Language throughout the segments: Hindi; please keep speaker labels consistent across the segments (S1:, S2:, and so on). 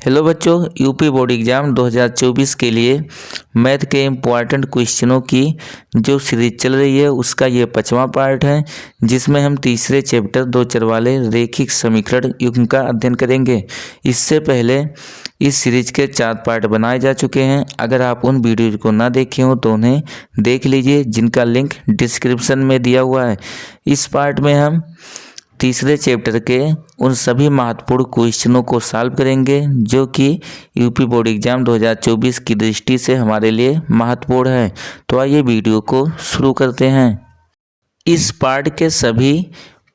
S1: हेलो बच्चों, यूपी बोर्ड एग्ज़ाम 2024 के लिए मैथ के इम्पॉर्टेंट क्वेश्चनों की जो सीरीज चल रही है उसका ये 5वां पार्ट है, जिसमें हम तीसरे चैप्टर दो चर वाले रेखिक समीकरण युग्म का अध्ययन करेंगे। इससे पहले इस सीरीज के 4 पार्ट बनाए जा चुके हैं। अगर आप उन वीडियोज़ को ना देखे हो तो उन्हें देख लीजिए, जिनका लिंक डिस्क्रिप्शन में दिया हुआ है। इस पार्ट में हम तीसरे चैप्टर के उन सभी महत्वपूर्ण क्वेश्चनों को सॉल्व करेंगे जो कि यूपी बोर्ड एग्जाम 2024 की दृष्टि से हमारे लिए महत्वपूर्ण है। तो आइए वीडियो को शुरू करते हैं। इस पार्ट के सभी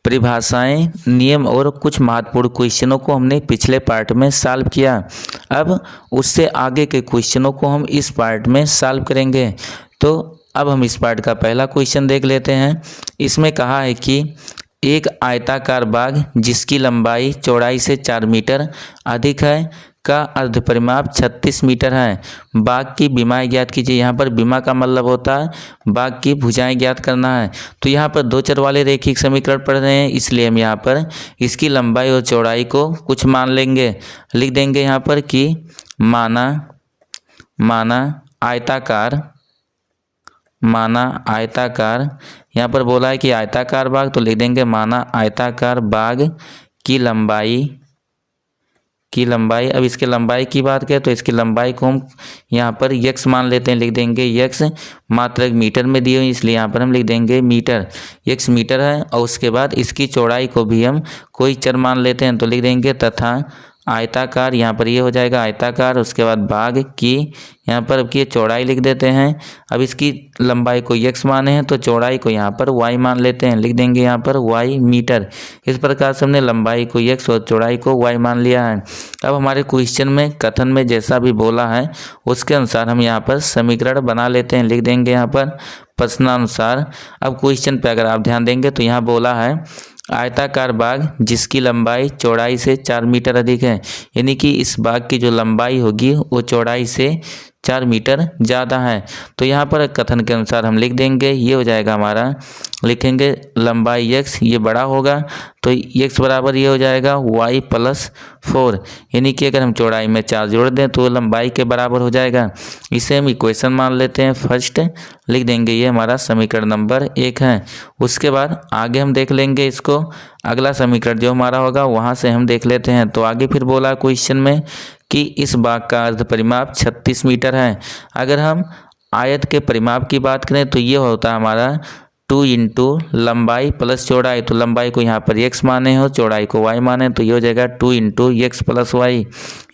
S1: परिभाषाएं, नियम और कुछ महत्वपूर्ण क्वेश्चनों को हमने पिछले पार्ट में सॉल्व किया। अब उससे आगे के क्वेश्चनों को हम इस पार्ट में सॉल्व करेंगे। तो अब हम इस पार्ट का पहला क्वेश्चन देख लेते हैं। इसमें कहा है कि एक आयताकार बाग जिसकी लंबाई चौड़ाई से 4 मीटर अधिक है का अर्ध परिमाप 36 मीटर है। बाग की विमाएं ज्ञात कीजिए। यहाँ पर विमा का मतलब होता है बाग की भुजाएं ज्ञात करना है। तो यहाँ पर दो चर वाले रेखिक समीकरण पढ़ रहे हैं, इसलिए हम यहाँ पर इसकी लंबाई और चौड़ाई को कुछ मान लेंगे। लिख देंगे यहाँ पर कि माना आयताकार, यहाँ पर बोला है कि आयताकार बाग, तो लिख देंगे माना आयताकार बाग की लंबाई। अब इसके लंबाई की बात करें तो इसकी लंबाई को हम यहाँ पर यक्स मान लेते हैं। लिख देंगे यक्स, मात्रक मीटर में दी हुई, इसलिए यहाँ पर हम लिख देंगे मीटर। यक्स मीटर है। और उसके बाद इसकी चौड़ाई को भी हम कोई चर मान लेते हैं, तो लिख देंगे तथा आयताकार, यहाँ पर ये हो जाएगा आयताकार। उसके बाद बाग की, यहाँ पर अब की चौड़ाई लिख देते हैं। अब इसकी लंबाई को x माने हैं तो चौड़ाई को यहाँ पर y मान लेते हैं। लिख देंगे यहाँ पर y मीटर। इस प्रकार से हमने लंबाई को x और चौड़ाई को y मान लिया है। अब हमारे क्वेश्चन में कथन में जैसा भी बोला है उसके अनुसार हम यहाँ पर समीकरण बना लेते हैं। लिख देंगे यहाँ पर प्रश्नानुसार। अब क्वेश्चन पे अगर आप ध्यान देंगे तो यहाँ बोला है आयताकार बाग जिसकी लंबाई चौड़ाई से 4 मीटर अधिक है, यानी कि इस बाग की जो लंबाई होगी वो चौड़ाई से 4 मीटर ज़्यादा है। तो यहाँ पर कथन के अनुसार हम लिख देंगे, ये हो जाएगा हमारा, लिखेंगे लंबाई x, ये बड़ा होगा तो x बराबर ये हो जाएगा y + 4, यानी कि अगर हम चौड़ाई में 4 जोड़ दें तो लंबाई के बराबर हो जाएगा। इसे हम इक्वेशन मान लेते हैं फर्स्ट। लिख देंगे ये हमारा समीकरण नंबर 1 है। उसके बाद आगे हम देख लेंगे इसको, अगला समीकरण जो हमारा होगा वहाँ से हम देख लेते हैं। तो आगे फिर बोला क्वेश्चन में कि इस बाग का अर्ध परिमाप 36 मीटर है। अगर हम आयत के परिमाप की बात करें तो ये होता है हमारा 2 इंटू लंबाई प्लस चौड़ाई। तो लंबाई को यहाँ पर x माने हो, चौड़ाई को y माने, तो ये हो जाएगा 2 इंटू x + y।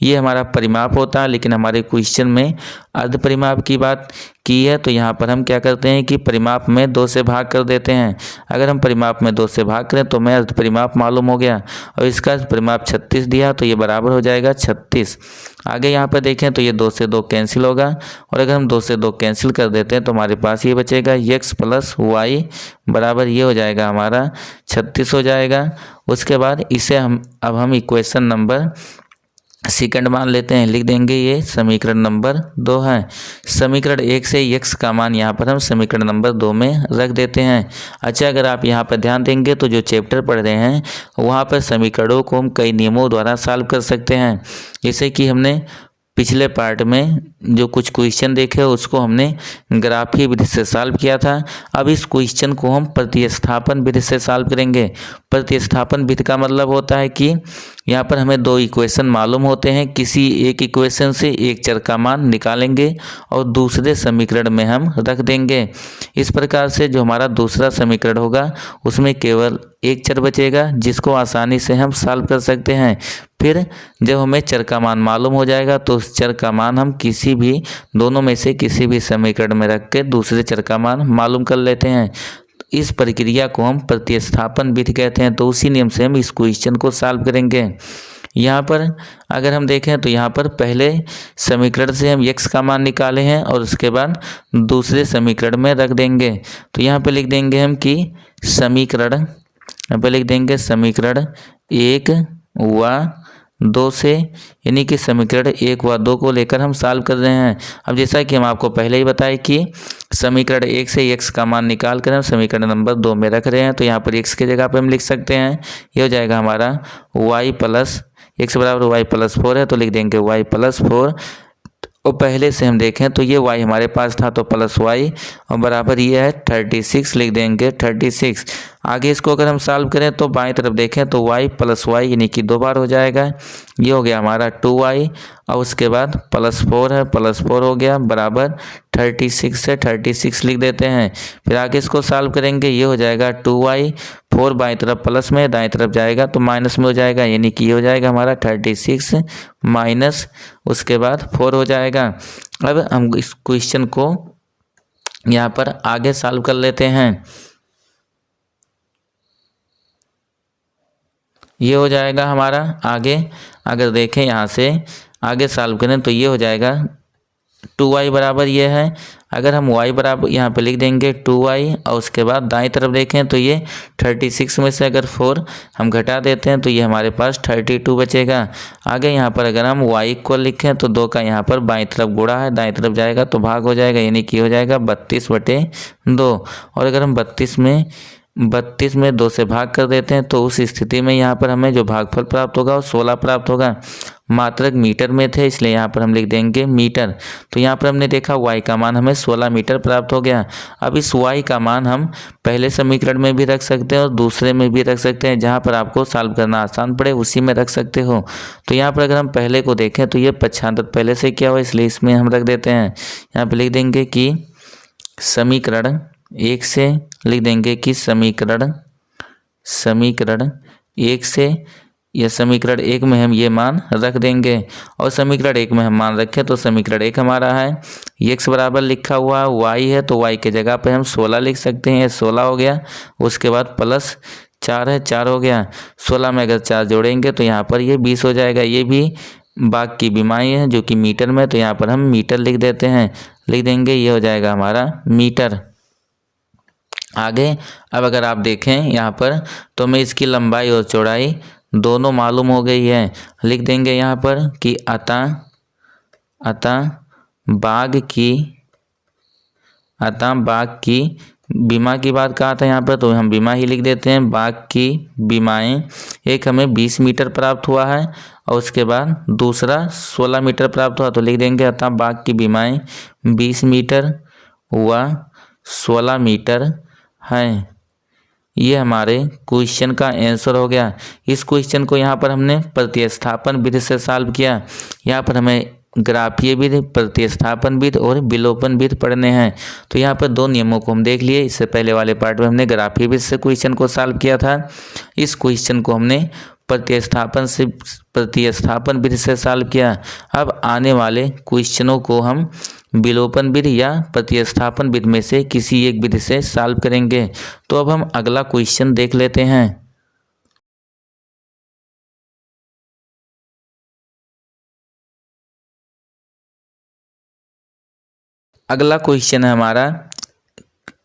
S1: ये हमारा परिमाप होता है। लेकिन हमारे क्वेश्चन में अर्ध परिमाप की बात की है, तो यहाँ पर हम क्या करते हैं कि परिमाप में 2 से भाग कर देते हैं। अगर हम परिमाप में 2 से भाग करें तो हमें अर्ध परिमाप मालूम हो गया, और इसका परिमाप 36 दिया तो ये बराबर हो जाएगा 36। आगे यहाँ पर देखें तो ये 2 से 2 कैंसिल होगा, और अगर हम 2 से 2 कैंसिल कर देते हैं तो हमारे पास ये बचेगा x + y बराबर ये हो जाएगा हमारा 36 हो जाएगा। उसके बाद इसे अब हम इक्वेशन नंबर सेकंड मान लेते हैं। लिख देंगे ये समीकरण नंबर 2 है। समीकरण 1 से x का मान यहाँ पर हम समीकरण नंबर 2 में रख देते हैं। अच्छा, अगर आप यहाँ पर ध्यान देंगे तो जो चैप्टर पढ़ रहे हैं वहाँ पर समीकरणों को हम कई नियमों द्वारा सॉल्व कर सकते हैं। जैसे कि हमने पिछले पार्ट में जो कुछ क्वेश्चन देखे उसको हमने ग्राफीय विधि से सॉल्व किया था। अब इस क्वेश्चन को हम प्रतिस्थापन विधि से सॉल्व करेंगे। प्रतिस्थापन विधि का मतलब होता है कि यहाँ पर हमें 2 इक्वेशन मालूम होते हैं, किसी एक इक्वेशन से एक चर का मान निकालेंगे और दूसरे समीकरण में हम रख देंगे। इस प्रकार से जो हमारा दूसरा समीकरण होगा उसमें केवल एक चर बचेगा जिसको आसानी से हम सॉल्व कर सकते हैं। फिर जब हमें चर का मान मालूम हो जाएगा तो उस चर का मान हम किसी भी दोनों में से किसी भी समीकरण में रख के दूसरे चर का मान मालूम कर लेते हैं। इस प्रक्रिया को हम प्रतिस्थापन विधि कहते हैं। तो उसी नियम से हम इस क्वेश्चन को सॉल्व करेंगे। यहाँ पर अगर हम देखें तो यहाँ पर पहले समीकरण से हम x का मान निकाले हैं और उसके बाद दूसरे समीकरण में रख देंगे। तो यहाँ पर लिख देंगे हम कि समीकरण, यहाँ पर लिख देंगे समीकरण 1 व 2 से, यानी कि समीकरण 1 व 2 को लेकर हम सॉल्व कर रहे हैं। अब जैसा कि हम आपको पहले ही बताए कि समीकरण 1 से x का मान निकाल कर हम समीकरण नंबर 2 में रख रहे हैं। तो यहाँ पर x की जगह पर हम लिख सकते हैं, ये हो जाएगा हमारा y + x बराबर वाई प्लस 4 है तो लिख देंगे y प्लस 4। और पहले से हम देखें तो ये y हमारे पास था तो प्लस वाई और बराबर ये है 36 लिख देंगे 36। आगे इसको अगर हम सॉल्व करें तो बाएं तरफ देखें तो y प्लस वाई यानी कि 2 बार हो जाएगा। ये हो गया हमारा 2y और उसके बाद प्लस 4 है, प्लस 4 हो गया बराबर 36 है, 36 लिख देते हैं। फिर आगे इसको सॉल्व करेंगे, ये हो जाएगा 2y, 4 बाएं तरफ प्लस में, दाएं तरफ जाएगा तो माइनस में हो जाएगा, यानी कि ये हो जाएगा हमारा 36 माइनस उसके बाद 4 हो जाएगा। अब हम इस क्वेश्चन को यहाँ पर आगे सॉल्व कर लेते हैं। ये हो जाएगा हमारा आगे, अगर देखें यहाँ से आगे सॉल्व करें तो ये हो जाएगा 2y बराबर ये है। अगर हम y बराबर यहाँ पे लिख देंगे 2y और उसके बाद दाएं तरफ देखें तो ये 36 में से अगर 4 हम घटा देते हैं तो ये हमारे पास 32 बचेगा। आगे यहाँ पर अगर हम y को लिखें तो 2 का यहाँ पर बाएं तरफ गुणा है, दाएं तरफ जाएगा तो भाग हो जाएगा, यानी कि हो जाएगा 32/2। और अगर हम 32 में 2 से भाग कर देते हैं तो उस स्थिति में यहाँ पर हमें जो भागफल प्राप्त होगा वो 16 प्राप्त होगा। मात्रक मीटर में थे इसलिए यहाँ पर हम लिख देंगे मीटर। तो यहाँ पर हमने देखा y का मान हमें 16 मीटर प्राप्त हो गया। अब इस y का मान हम पहले समीकरण में भी रख सकते हैं और दूसरे में भी रख सकते हैं, जहाँ पर आपको सॉल्व करना आसान पड़े उसी में रख सकते हो। तो यहाँ पर अगर हम पहले को देखें तो ये 75 पहले से किया हुआ इसलिए इसमें हम रख देते हैं। यहाँ पर लिख देंगे कि समीकरण 1 से लिख देंगे कि समीकरण 1 से या समीकरण 1 में हम ये मान रख देंगे। और समीकरण 1 में हम मान रखें तो समीकरण 1 हमारा है x बराबर लिखा हुआ y है तो y के जगह पे हम 16 लिख सकते हैं, 16 हो गया। उसके बाद प्लस 4 है, 4 हो गया। 16 में अगर 4 जोड़ेंगे तो यहाँ पर ये 20 हो जाएगा। ये भी बाग की बीमारी है जो कि मीटर में, तो यहाँ पर हम मीटर लिख देते हैं, लिख देंगे ये हो जाएगा हमारा मीटर। आगे अब अगर आप देखें यहाँ पर तो हमें इसकी लंबाई और चौड़ाई दोनों मालूम हो गई है। लिख देंगे यहाँ पर कि अतः बाग की बीमा की बात कहा था यहाँ पर तो हम बीमा ही लिख देते हैं। बाग की बीमाएं एक हमें 20 मीटर प्राप्त हुआ है और उसके बाद दूसरा 16 मीटर प्राप्त हुआ तो लिख देंगे अतः बाग की बीमाएं 20 मीटर व 16 मीटर है। ये हमारे क्वेश्चन का आंसर हो गया। इस क्वेश्चन को यहाँ पर हमने प्रतिस्थापन विधि से सॉल्व किया। यहाँ पर हमें ग्राफीय विधि, प्रतिस्थापन विधि और विलोपन विधि पढ़ने हैं। तो यहाँ पर 2 नियमों को हम देख लिए। इससे पहले वाले पार्ट में हमने ग्राफीय विधि से क्वेश्चन को सॉल्व किया था। इस क्वेश्चन को हमने प्रतिस्थापन विधि से सॉल्व किया। अब आने वाले क्वेश्चनों को हम विलोपन विधि या प्रतिस्थापन विधि में से किसी एक विधि से सॉल्व करेंगे। तो अब हम अगला क्वेश्चन देख लेते हैं। अगला क्वेश्चन है हमारा,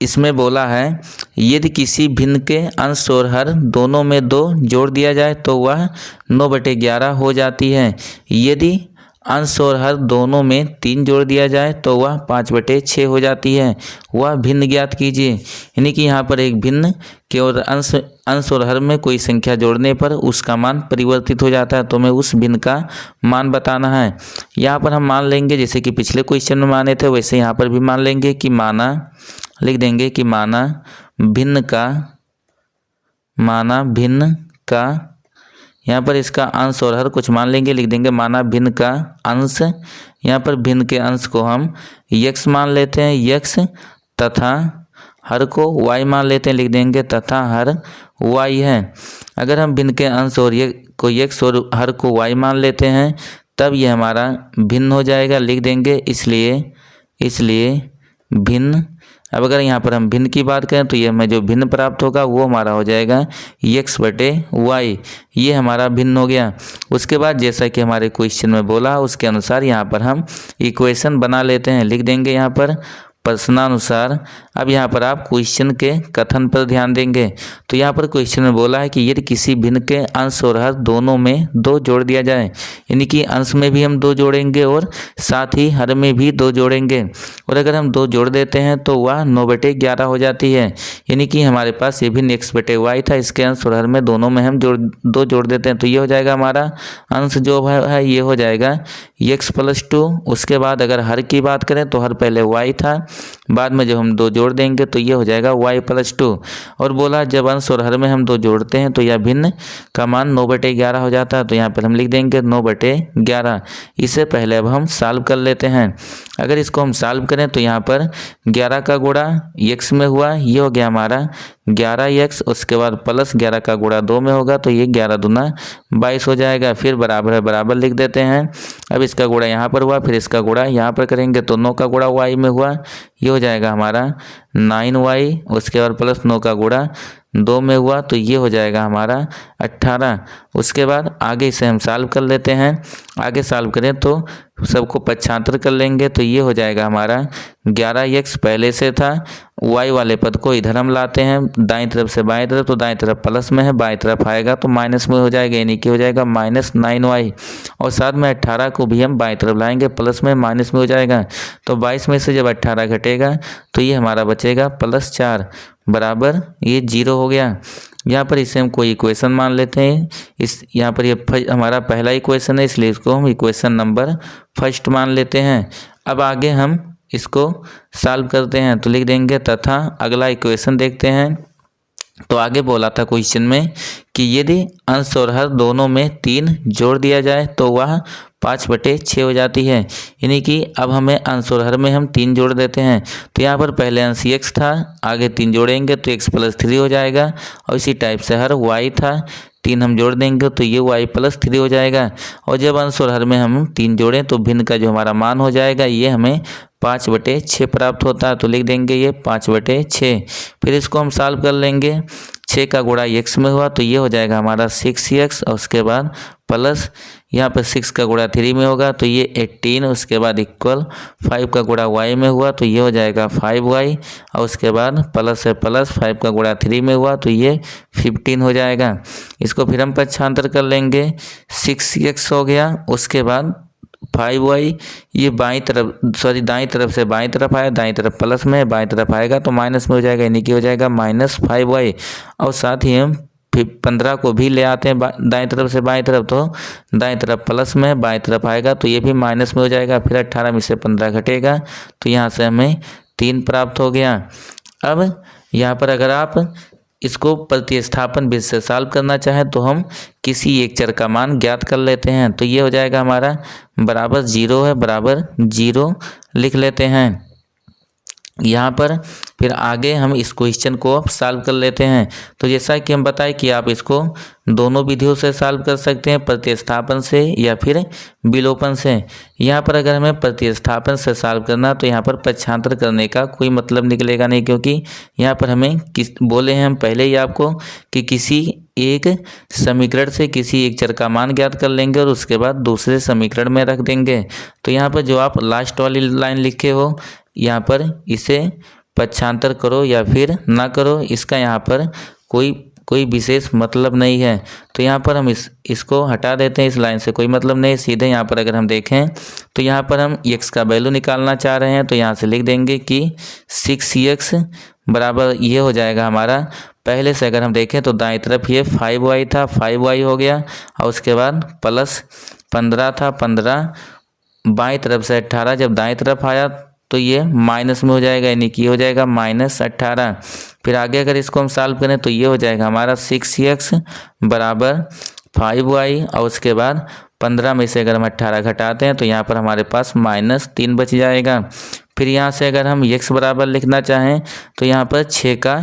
S1: इसमें बोला है यदि किसी भिन्न के अंश और हर दोनों में 2 जोड़ दिया जाए तो वह 9/11 हो जाती है। यदि अंश और हर दोनों में 3 जोड़ दिया जाए तो वह 5/6 हो जाती है। वह भिन्न ज्ञात कीजिए। यानी कि यहाँ पर एक भिन्न के और अंश और हर में कोई संख्या जोड़ने पर उसका मान परिवर्तित हो जाता है, तो हमें उस भिन्न का मान बताना है। यहाँ पर हम मान लेंगे जैसे कि पिछले क्वेश्चन में माने थे वैसे यहाँ पर भी मान लेंगे कि माना, लिख देंगे कि माना भिन्न का यहाँ पर इसका अंश और हर कुछ मान लेंगे, लिख देंगे माना भिन्न का अंश। यहाँ पर भिन्न के अंश को हम x मान लेते हैं x, तथा हर को y मान लेते हैं, लिख देंगे तथा हर y है। अगर हम भिन्न के अंश और को x और हर को y मान लेते हैं तब ये हमारा भिन्न हो जाएगा, लिख देंगे इसलिए भिन्न। अब अगर यहाँ पर हम भिन्न की बात करें तो ये हमें जो भिन्न प्राप्त होगा वो हमारा हो जाएगा x/y। ये हमारा भिन्न हो गया। उसके बाद जैसा कि हमारे क्वेश्चन में बोला उसके अनुसार यहाँ पर हम इक्वेशन बना लेते हैं, लिख देंगे यहाँ पर प्रश्नानुसार। अब यहाँ पर आप क्वेश्चन के कथन पर ध्यान देंगे। तो यहाँ पर क्वेश्चन में बोला है कि यदि किसी भिन्न के अंश और हर दोनों में 2 जोड़ दिया जाए, यानी कि अंश में भी हम 2 जोड़ेंगे और साथ ही हर में भी 2 जोड़ेंगे, और अगर हम 2 जोड़ देते हैं तो वह 9/11 हो जाती है। यानी कि हमारे पास ये भी x/y था, इसके अंश और हर में दोनों में हम 2 जोड़ देते हैं, तो ये हो जाएगा हमारा अंश जो है ये हो जाएगा x+2। उसके बाद अगर हर की बात करें तो हर पहले y था, बाद में जब हम 2 जोड़ देंगे तो ये हो जाएगा y+2। और बोला जब अंश और हर में हम 2 जोड़ते हैं तो यह भिन्न का मान 9/11 हो जाता है। तो यहाँ पर हम लिख देंगे 9/11। इससे पहले अब हम सॉल्व कर लेते हैं। अगर इसको हम सॉल्व करें तो यहाँ पर 11 का गुणा x में हुआ, ये हो गया हमारा 11x, उसके बाद प्लस 11 का गुणा 2 में होगा तो ये 11 दूना 22 हो जाएगा। फिर बराबर है बराबर लिख देते हैं। अब इसका गुणा यहाँ पर हुआ, फिर इसका गुणा यहाँ पर करेंगे तो 9 का गुणा y में हुआ, ये हो जाएगा हमारा 9y, उसके बाद प्लस 9 का गुणा 2 में हुआ तो ये हो जाएगा हमारा 18। उसके बाद आगे इसे हम सॉल्व कर लेते हैं। आगे सॉल्व करें तो सबको पक्षांतर कर लेंगे तो ये हो जाएगा हमारा 11x पहले से था, y वाले पद को इधर हम लाते हैं दाईं तरफ से बाईं तरफ, तो दाईं तरफ प्लस में है, बाईं तरफ आएगा तो माइनस में हो जाएगा, यानी कि हो जाएगा -9y। और साथ में 18 को भी हम बाईं तरफ लाएंगे, प्लस में माइनस में हो जाएगा। तो 22 में से जब 18 घटेगा तो ये हमारा बचेगा +4 बराबर ये 0 हो गया। यहाँ पर इसे हम कोई इक्वेशन मान लेते हैं। इस यहाँ पर ये हमारा पहला इक्वेशन है, इसलिए इसको हम इक्वेशन नंबर फर्स्ट मान लेते हैं। अब आगे हम इसको सॉल्व करते हैं तो लिख देंगे तथा अगला इक्वेशन देखते हैं। तो आगे बोला था क्वेश्चन में कि यदि अंश और हर दोनों में 3 जोड़ दिया जाए तो वह 5/6 हो जाती है। यानी कि अब हमें अंश और हर में हम 3 जोड़ देते हैं। तो यहाँ पर पहले अंश x था, आगे 3 जोड़ेंगे तो x+3 हो जाएगा, और इसी टाइप से हर y था, 3 हम जोड़ देंगे तो ये y+3 हो जाएगा। और जब अंश और हर में हम 3 जोड़ें तो भिन्न का जो हमारा मान हो जाएगा ये हमें 5/6 प्राप्त होता है। तो लिख देंगे ये 5/6। फिर इसको हम सॉल्व कर लेंगे। 6 का गुणा x में हुआ तो ये हो जाएगा हमारा 6x, और उसके बाद प्लस यहाँ पर 6 का गुणा 3 में होगा तो ये 18, उसके बाद इक्वल 5 का गुणा y में हुआ तो ये हो जाएगा 5y, और उसके बाद प्लस है प्लस 5 का गुणा 3 में हुआ तो ये 15 हो जाएगा। इसको फिर हम पक्षांतर कर लेंगे, 6x हो गया, उसके बाद 5y, ये दाईं तरफ से बाईं तरफ आया, दाईं तरफ प्लस में, बाईं तरफ आएगा तो माइनस में हो जाएगा, यानी कि हो जाएगा -5y। और साथ ही हम 15 को भी ले आते हैं दाईं तरफ से बाईं तरफ, तो दाईं तरफ प्लस में, बाईं तरफ आएगा तो ये भी माइनस में हो जाएगा। फिर 18 में से 15 घटेगा तो यहाँ से हमें 3 प्राप्त हो गया। अब यहाँ पर अगर आप इसको प्रतिस्थापन विधि से सॉल्व करना चाहें तो हम किसी एक चर का मान ज्ञात कर लेते हैं। तो ये हो जाएगा हमारा बराबर 0 है, बराबर 0 लिख लेते हैं यहाँ पर। फिर आगे हम इस क्वेश्चन को अब सॉल्व कर लेते हैं। तो जैसा कि हम बताएं कि आप इसको दोनों विधियों से सॉल्व कर सकते हैं, प्रतिस्थापन से या फिर विलोपन से। यहाँ पर अगर हमें प्रतिस्थापन से सॉल्व करना तो यहाँ पर पक्षांतर करने का कोई मतलब निकलेगा नहीं, क्योंकि यहाँ पर हमें बोले हैं हम पहले ही आपको कि किसी एक समीकरण से किसी एक चर का मान ज्ञात कर लेंगे और उसके बाद दूसरे समीकरण में रख देंगे। तो यहाँ पर जो आप लास्ट वाली लाइन लिखे हो यहाँ पर इसे पक्षांतर करो या फिर ना करो, इसका यहाँ पर कोई विशेष मतलब नहीं है। तो यहाँ पर हम इसको हटा देते हैं, इस लाइन से कोई मतलब नहीं। सीधे यहाँ पर अगर हम देखें तो यहाँ पर हम x का वैल्यू निकालना चाह रहे हैं, तो यहाँ से लिख देंगे कि 6x बराबर ये हो जाएगा हमारा, पहले से अगर हम देखें तो दाईं तरफ ये 5y था, 5y हो गया, और उसके बाद प्लस 15 था, 15, बाईं तरफ से 18 जब दाईं तरफ आया तो ये माइनस में हो जाएगा, यानी कि हो जाएगा -18। फिर आगे अगर इसको हम सॉल्व करें तो ये हो जाएगा हमारा 6x बराबर 5y, और उसके बाद 15 में से अगर हम 18 घटाते हैं तो यहाँ पर हमारे पास -3 बच जाएगा। फिर यहाँ से अगर हम x बराबर लिखना चाहें तो यहाँ पर 6 का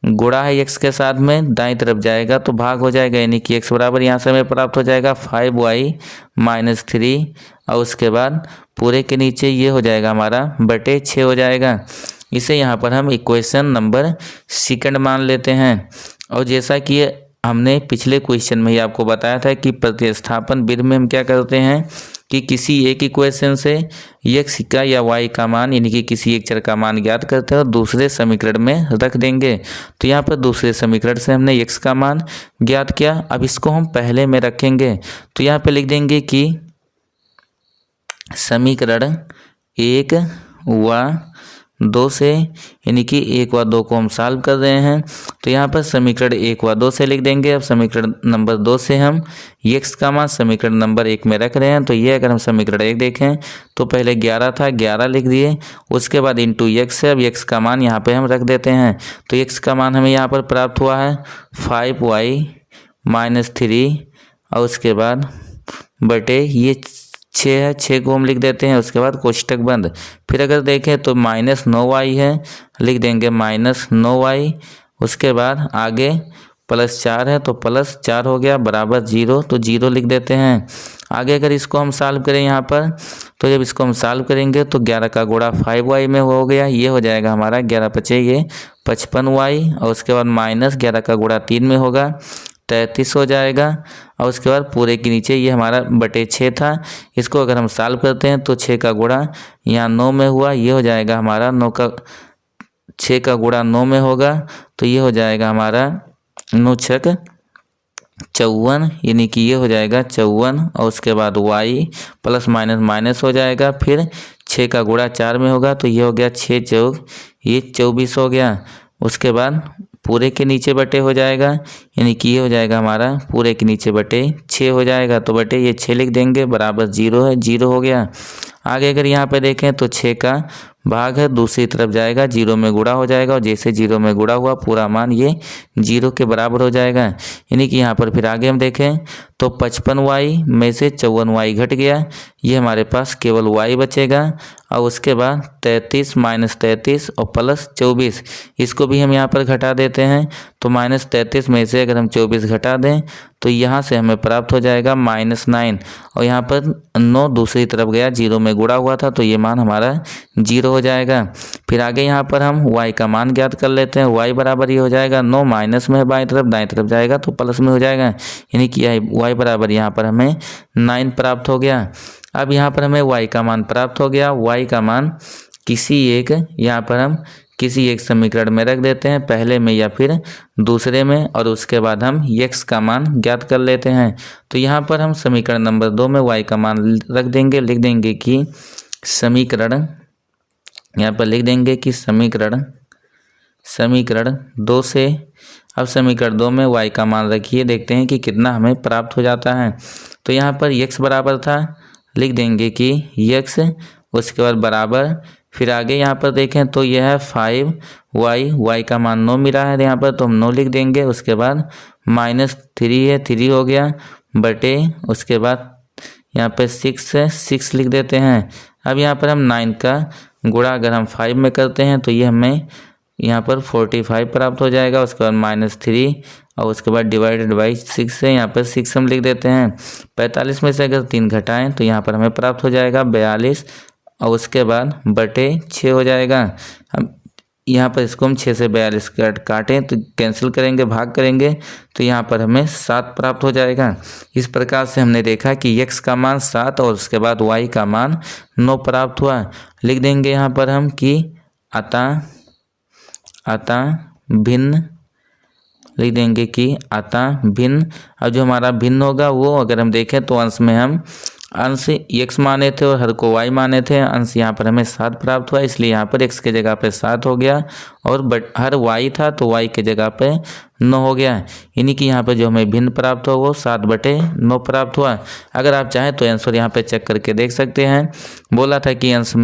S1: गुणा है x के साथ में, दाईं तरफ जाएगा तो भाग हो जाएगा, यानी कि x बराबर यहाँ से हमें प्राप्त हो जाएगा 5y - 3, और उसके बाद पूरे के नीचे ये हो जाएगा हमारा बटे 6 हो जाएगा। इसे यहाँ पर हम इक्वेशन नंबर सेकंड मान लेते हैं। और जैसा कि हमने पिछले क्वेश्चन में ही आपको बताया था कि प्रतिस्थापन विधि में हम क्या करते हैं कि किसी एक इक्वेशन से x का या y का मान यानी कि किसी एक चर का मान ज्ञात करते हैं और दूसरे समीकरण में रख देंगे। तो यहाँ पर दूसरे समीकरण से हमने x का मान ज्ञात किया, अब इसको हम पहले में रखेंगे। तो यहाँ पे लिख देंगे कि समीकरण 1 व 2 से, यानी कि 1 व 2 को हम सॉल्व कर रहे हैं। तो यहाँ पर समीकरण 1 व 2 से लिख देंगे। अब समीकरण नंबर 2 से हम x का मान समीकरण नंबर 1 में रख रहे हैं। तो ये अगर हम समीकरण 1 देखें तो पहले 11 था, 11 लिख दिए, उसके बाद इंटू x है। अब x का मान यहाँ पे हम रख देते हैं। तो x का मान हमें यहाँ पर प्राप्त हुआ है 5y - 3 और उसके बाद बटे ये 6 है, 6 को हम लिख देते हैं, उसके बाद कोष्टक बंद। फिर अगर देखें तो -9y है, लिख देंगे -9y, उसके बाद आगे +4 है तो +4 हो गया बराबर 0, तो 0 लिख देते हैं। आगे अगर इसको हम सॉल्व करें यहाँ पर, तो जब इसको हम सॉल्व करेंगे तो 11 का गुणा 5y में हो गया, ये हो जाएगा हमारा 11 × 5 ये 55y, और उसके बाद -11 का गुणा 3 में होगा 33 हो जाएगा, और उसके बाद पूरे के नीचे ये हमारा बटे 6 था। इसको अगर हम सॉल्व करते हैं तो 6 का गुणा यहाँ 9 में हुआ, ये हो जाएगा हमारा 6 का गुणा 9 में होगा, तो ये हो जाएगा हमारा 9 × 6 = 54, यानी कि ये हो जाएगा 54, और उसके बाद y प्लस माइनस माइनस हो जाएगा, फिर 6 का गुणा 4 में होगा, तो ये हो गया 6 चौक ये 24 हो गया। उसके बाद पूरे के नीचे बटे हो जाएगा, यानी कि ये हो जाएगा हमारा पूरे के नीचे बटे 6 हो जाएगा, तो बटे ये 6 लिख देंगे बराबर 0 है, 0 हो गया। आगे अगर यहाँ पे देखें तो 6 का भाग है, दूसरी तरफ जाएगा, 0 में गुणा हो जाएगा, और जैसे 0 में गुणा हुआ पूरा मान ये 0 के बराबर हो जाएगा। यानी कि यहाँ पर फिर आगे हम देखें तो 55y में से 54y घट गया, ये हमारे पास केवल y बचेगा, और उसके बाद 33 - 33 और +24, इसको भी हम यहाँ पर घटा देते हैं। तो -33 में से अगर हम 24 घटा दें तो यहाँ से हमें प्राप्त हो जाएगा -9, और यहाँ पर 9 दूसरी तरफ गया, 0 में गुणा हुआ था, तो ये मान हमारा 0 हो जाएगा। फिर आगे यहाँ पर हम y का मान ज्ञात कर लेते हैं। y बराबर ये हो जाएगा 9 माइनस में है बाईं तरफ, दाईं तरफ जाएगा तो प्लस में हो जाएगा, यानी कि y बराबर यहाँ पर हमें 9 प्राप्त हो गया। अब यहाँ पर हमें y का मान प्राप्त हो गया। y का मान किसी एक, यहाँ पर हम किसी एक समीकरण में रख देते हैं, पहले में या फिर दूसरे में, और उसके बाद हम x का मान ज्ञात कर लेते हैं। तो यहाँ पर हम समीकरण नंबर 2 में y का मान रख देंगे, लिख देंगे कि समीकरण, यहाँ पर लिख देंगे कि समीकरण 2 से, अब समीकरण 2 में y का मान रखिए, देखते हैं कि कितना हमें प्राप्त हो जाता है। तो यहाँ पर x बराबर था, लिख देंगे कि x, उसके बाद बराबर, फिर आगे यहाँ पर देखें तो यह है 5y का मान 9 मिला है यहाँ पर, तो हम 9 लिख देंगे, उसके बाद -3 है, 3 हो गया बटे, उसके बाद यहाँ पे 6 है, 6 लिख देते हैं। अब यहाँ पर हम 9 का गुणा अगर हम 5 में करते हैं तो ये हमें यहाँ पर 45 प्राप्त हो जाएगा, उसके बाद -3 और उसके बाद डिवाइडेड बाई 6 है, यहाँ पर 6 हम लिख देते हैं। 45 में से अगर 3 घटाएं तो यहाँ पर हमें प्राप्त हो जाएगा 42, और उसके बाद बटे 6 हो जाएगा। हम यहाँ पर इसको हम 6 से 42 काटें तो कैंसिल करेंगे, भाग करेंगे, तो यहाँ पर हमें 7 प्राप्त हो जाएगा। इस प्रकार से हमने देखा कि x का मान 7 और उसके बाद y का मान 9 प्राप्त हुआ। लिख देंगे यहाँ पर हम कि अतः भिन्न, लिख देंगे कि अतः भिन्न। अब जो हमारा भिन्न होगा वो अगर हम देखें तो अंश में हम अंश x माने थे और हर को y माने थे, अंश यहाँ पर हमें 7 प्राप्त हुआ, इसलिए यहाँ पर x के जगह पे 7 हो गया, और हर y था तो y के जगह पे 9 हो गया, यानी कि यहाँ पे जो हमें भिन्न प्राप्त हुआ वो 7/9 प्राप्त हुआ। अगर आप चाहें तो आंसर यहाँ पे चेक करके देख सकते हैं। बोला था कि अंश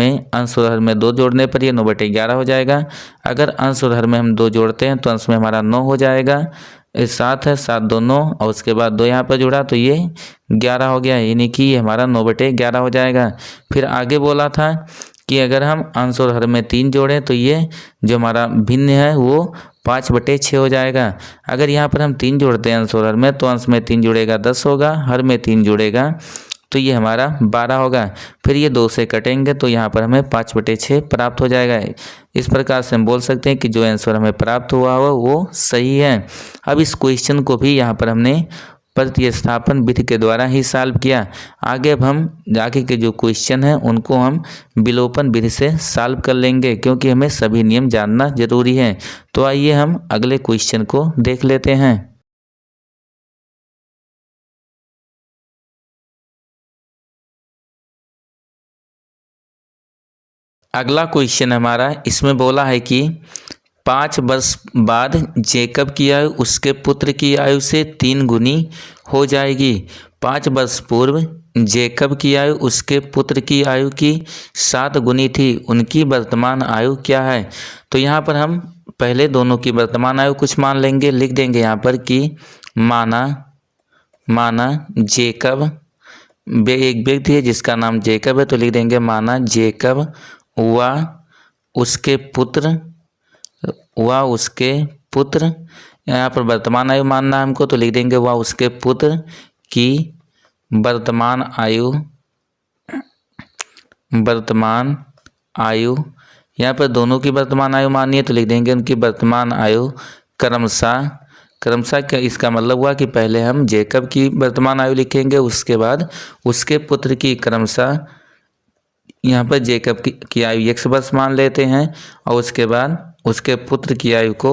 S1: और हर में 2 जोड़ने पर ये 9/11 हो जाएगा। अगर अंश और हर में हम 2 जोड़ते हैं तो अंश में हमारा 9 हो जाएगा, 7 है, 7 2 9, और उसके बाद 2 यहाँ पर जुड़ा तो ये 11 हो गया, यानी कि ये हमारा 9/11 हो जाएगा। फिर आगे बोला था कि अगर हम अंश और हर में 3 जोड़ें तो ये जो हमारा भिन्न है वो 5/6 हो जाएगा। अगर यहाँ पर हम 3 जोड़ते हैं अंश और हर में, तो अंश में 3 जुड़ेगा 10 होगा, हर में 3 जुड़ेगा तो ये हमारा 12 होगा। फिर ये 2 से कटेंगे तो यहाँ पर हमें 5/6 प्राप्त हो जाएगा। इस प्रकार से हम बोल सकते हैं कि जो आंसर हमें प्राप्त हुआ हो वो सही है। अब इस क्वेश्चन को भी यहाँ पर हमने प्रतिस्थापन विधि के द्वारा ही सॉल्व किया। आगे अब हम आगे के जो क्वेश्चन हैं उनको हम विलोपन विधि से सॉल्व कर लेंगे, क्योंकि हमें सभी नियम जानना जरूरी है। तो आइए हम अगले क्वेश्चन को देख लेते हैं। अगला क्वेश्चन हमारा, इसमें बोला है कि 5 वर्ष बाद जेकब की आयु उसके पुत्र की आयु से 3 गुनी हो जाएगी। 5 वर्ष पूर्व जेकब की आयु उसके पुत्र की आयु की 7 गुनी थी, उनकी वर्तमान आयु क्या है? तो यहाँ पर हम पहले दोनों की वर्तमान आयु कुछ मान लेंगे। लिख देंगे यहाँ पर कि माना जेकब, एक व्यक्ति है जिसका नाम जेकब है, तो लिख देंगे माना जेकब व उसके पुत्र यहाँ पर वर्तमान आयु मानना है हमको, तो लिख देंगे व उसके पुत्र की वर्तमान आयु यहाँ पर दोनों की वर्तमान आयु माननी है, तो लिख देंगे उनकी वर्तमान आयु क्रमशः क्या, इसका मतलब हुआ कि पहले हम जेकब की वर्तमान आयु लिखेंगे, उसके बाद उसके पुत्र की क्रमशः, यहाँ पर जेकब की आयु x वर्ष मान लेते हैं और उसके बाद उसके पुत्र की आयु को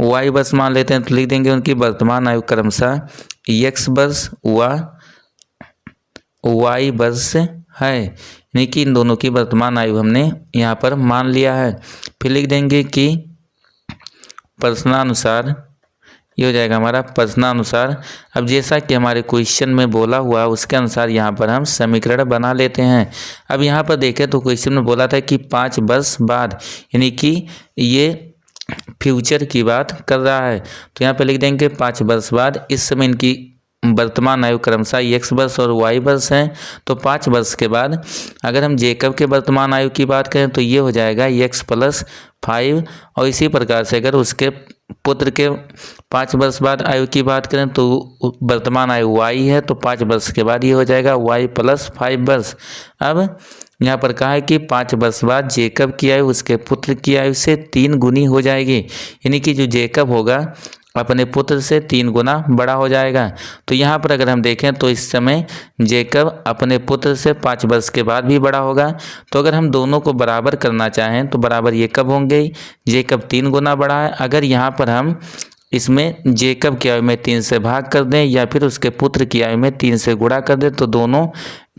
S1: y वर्ष मान लेते हैं, तो लिख देंगे उनकी वर्तमान आयु क्रमशः x वर्ष व y वर्ष है, यानी कि इन दोनों की वर्तमान आयु हमने यहाँ पर मान लिया है। फिर लिख देंगे कि प्रश्नानुसार, ये हो जाएगा हमारा प्रश्नानुसार। अब जैसा कि हमारे क्वेश्चन में बोला हुआ उसके अनुसार यहाँ पर हम समीकरण बना लेते हैं। अब यहाँ पर देखें तो क्वेश्चन में बोला था कि 5 वर्ष बाद, यानी कि ये फ्यूचर की बात कर रहा है, तो यहाँ पर लिख देंगे 5 वर्ष बाद। इस समय इनकी वर्तमान आयु क्रमशः x वर्ष और y वर्ष है, तो 5 वर्ष के बाद अगर हम जेकब के वर्तमान आयु की बात करें तो ये हो जाएगा x + 5, और इसी प्रकार से अगर उसके पुत्र के 5 वर्ष बाद आयु की बात करें तो वर्तमान आयु y है, तो 5 वर्ष के बाद ये हो जाएगा y + 5 वर्ष। अब यहाँ पर कहा है कि 5 वर्ष बाद जेकब की आयु उसके पुत्र की आयु से 3 गुनी हो जाएगी, यानी कि जो जेकब होगा अपने पुत्र से 3 गुना बड़ा हो जाएगा। तो यहाँ पर अगर हम देखें तो इस समय जेकब अपने पुत्र से 5 वर्ष के बाद भी बड़ा होगा, तो अगर हम दोनों को बराबर करना चाहें तो बराबर ये कब होंगे, जेकब 3 गुना बड़ा है। अगर यहाँ पर हम इसमें जेकब की आयु में 3 से भाग कर दें या फिर उसके पुत्र की आयु में 3 से गुणा कर दें तो दोनों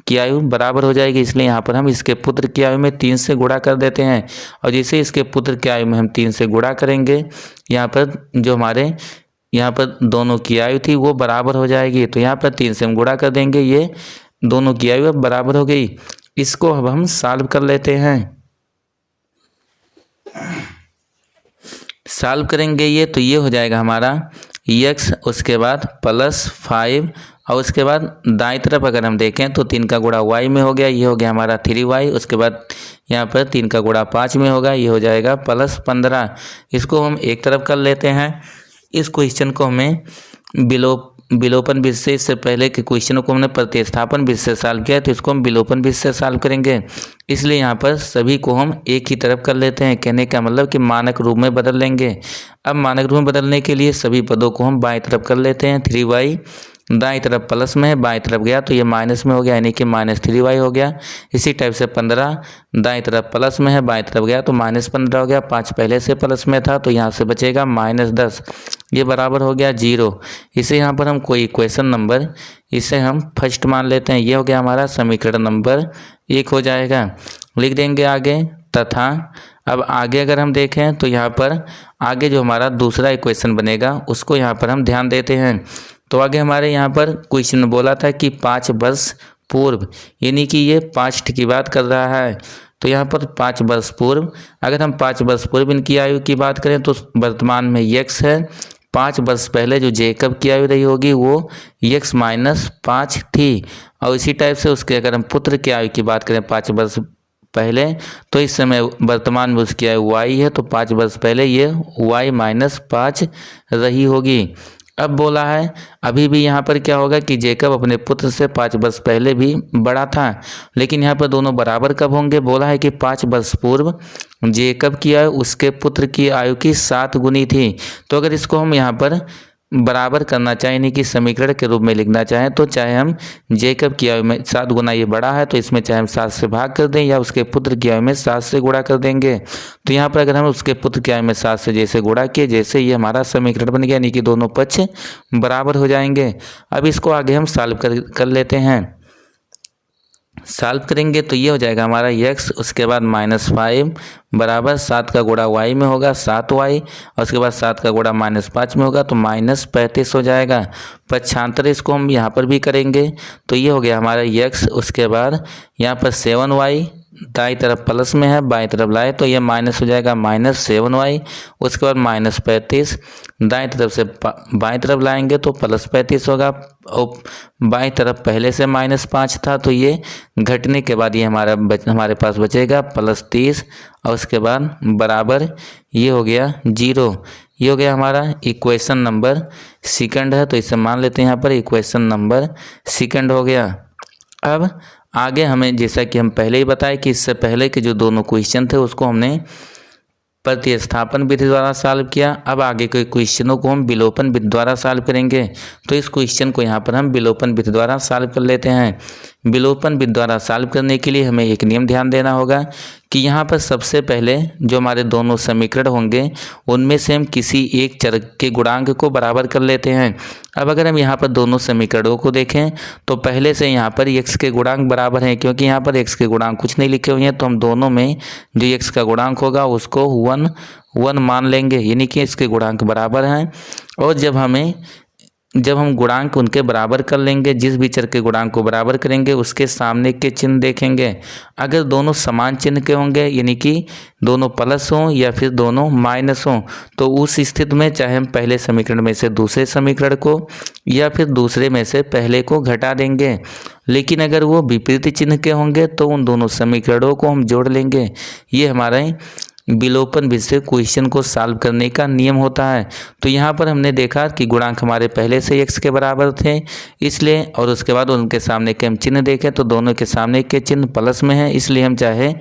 S1: की आयु बराबर हो जाएगी, इसलिए यहाँ पर हम इसके पुत्र की आयु में 3 से गुणा कर देते हैं। और जैसे इसके पुत्र की आयु में हम 3 से गुणा करेंगे, यहाँ पर जो हमारे यहाँ पर दोनों की आयु थी वो बराबर हो जाएगी, तो यहाँ पर 3 से हम गुणा कर देंगे, ये दोनों की आयु अब बराबर हो गई। इसको अब हम सॉल्व कर लेते हैं। सॉल्व करेंगे ये, तो ये हो जाएगा हमारा x, उसके बाद +5 और उसके बाद दाईं तरफ अगर हम देखें तो 3 का गुणा y में हो गया, ये हो गया हमारा 3y। उसके बाद यहाँ पर 3 का गुणा 5 में होगा, ये हो जाएगा +15। इसको हम एक तरफ कर लेते हैं। इस क्वेश्चन को हमें विलोपन विधि से, इससे पहले के क्वेश्चनों को हमने प्रतिस्थापन विधि से सॉल्व किया, तो इसको हम विलोपन विधि से सॉल्व करेंगे। इसलिए यहाँ पर सभी को हम एक ही तरफ कर लेते हैं, कहने का मतलब कि मानक रूप में बदल लेंगे। अब मानक रूप में बदलने के लिए सभी पदों को हम बाएं तरफ कर लेते हैं। 3y दाईं तरफ प्लस में है, बाएं तरफ गया तो ये माइनस में हो गया, यानी कि -3y हो गया। इसी टाइप से 15 दाईं तरफ प्लस में है, बाएं तरफ गया तो -15 हो गया। 5 पहले से प्लस में था तो यहाँ से बचेगा -10, ये बराबर हो गया 0। इसे यहाँ पर हम कोई इक्वेशन नंबर, इसे हम फर्स्ट मान लेते हैं। ये हो गया हमारा समीकरण नंबर 1 हो जाएगा। लिख देंगे आगे तथा। अब आगे अगर हम देखें तो यहाँ पर आगे जो हमारा दूसरा इक्वेशन बनेगा उसको यहाँ पर हम ध्यान देते हैं। तो आगे हमारे यहाँ पर क्वेश्चन में बोला था कि 5 वर्ष पूर्व, यानी कि ये पास्ट की बात कर रहा है। तो यहाँ पर 5 वर्ष पूर्व, अगर हम 5 वर्ष पूर्व इनकी आयु की बात करें तो वर्तमान में x है। 5 वर्ष पहले जो जेकब की आयु रही होगी वो x - 5 थी। और इसी टाइप से उसके अगर हम पुत्र की आयु की बात करें 5 वर्ष पहले, तो इस समय वर्तमान में उसकी आयु y है, तो 5 वर्ष पहले ये y - 5 रही होगी। अब बोला है अभी भी यहाँ पर क्या होगा कि जेकब अपने पुत्र से 5 वर्ष पहले भी बड़ा था, लेकिन यहाँ पर दोनों बराबर कब होंगे। बोला है कि 5 वर्ष पूर्व जेकब की आयु उसके पुत्र की आयु की 7 गुनी थी। तो अगर इसको हम यहाँ पर बराबर करना चाहें, यानी कि समीकरण के रूप में लिखना चाहें, तो चाहे हम जेकब की आयु में 7 गुना ये बड़ा है तो इसमें चाहे हम 7 से भाग कर दें या उसके पुत्र की आयु में 7 से गुणा कर देंगे। तो यहाँ पर अगर हम उसके पुत्र की आयु में 7 से जैसे गुणा किए, जैसे ये हमारा समीकरण बन गया, यानी कि दोनों पक्ष बराबर हो जाएंगे। अब इसको आगे हम सॉल्व कर लेते हैं। सॉल्व करेंगे तो ये हो जाएगा हमारा x, उसके बाद -5 बराबर 7 का गुणा y में होगा 7y, और उसके बाद 7 का गुणा -5 में होगा तो -35 हो जाएगा। पक्षांतर इसको हम यहाँ पर भी करेंगे तो ये हो गया हमारा x, उसके बाद यहाँ पर 7y दाई तरफ प्लस में है, बाई तरफ लाए तो ये माइनस हो जाएगा -7y, उसके बाद -35 दाएं तरफ से बाएं तरफ लाएंगे तो +35 होगा, और बाएं तरफ पहले से -5 था तो ये घटने के बाद ये हमारे पास बचेगा +30, और उसके बाद बराबर ये हो गया 0। ये हो गया हमारा इक्वेशन नंबर सेकंड है, तो इसे मान लेते हैं यहाँ पर इक्वेशन नंबर सेकंड हो गया। अब आगे हमें, जैसा कि हम पहले ही बताए कि इससे पहले के जो दोनों क्वेश्चन थे उसको हमने प्रतिस्थापन विधि द्वारा सॉल्व किया। अब आगे के क्वेश्चनों को हम विलोपन विधि द्वारा सॉल्व करेंगे। तो इस क्वेश्चन को यहाँ पर हम विलोपन विधि द्वारा सॉल्व कर लेते हैं। विलोपन विधि द्वारा सॉल्व करने के लिए हमें एक नियम ध्यान देना होगा कि यहाँ पर सबसे पहले जो हमारे दोनों समीकरण होंगे उनमें से हम किसी एक चर के गुणांक को बराबर कर लेते हैं। अब अगर हम यहाँ पर दोनों समीकरणों को देखें तो पहले से यहाँ पर x के गुणांक बराबर हैं, क्योंकि यहाँ पर x के गुणांक कुछ नहीं लिखे हुए हैं, तो हम दोनों में जो x का गुणांक होगा उसको 1 मान लेंगे, यानी कि इसके गुणांक बराबर हैं। और जब हम गुणांक उनके बराबर कर लेंगे, जिस भी चर के गुणांक को बराबर करेंगे उसके सामने के चिन्ह देखेंगे। अगर दोनों समान चिन्ह के होंगे, यानी कि दोनों प्लस हों या फिर दोनों माइनस हों, तो उस स्थिति में चाहे हम पहले समीकरण में से दूसरे समीकरण को या फिर दूसरे में से पहले को घटा देंगे। लेकिन अगर वो विपरीत चिन्ह के होंगे तो उन दोनों समीकरणों को हम जोड़ लेंगे। ये हमारा विलोपन विधि से क्वेश्चन को सॉल्व करने का नियम होता है। तो यहाँ पर हमने देखा कि गुणांक हमारे पहले से x के बराबर थे इसलिए, और उसके बाद उनके सामने के हम चिन्ह देखें तो दोनों के सामने के चिन्ह प्लस में है, इसलिए हम चाहे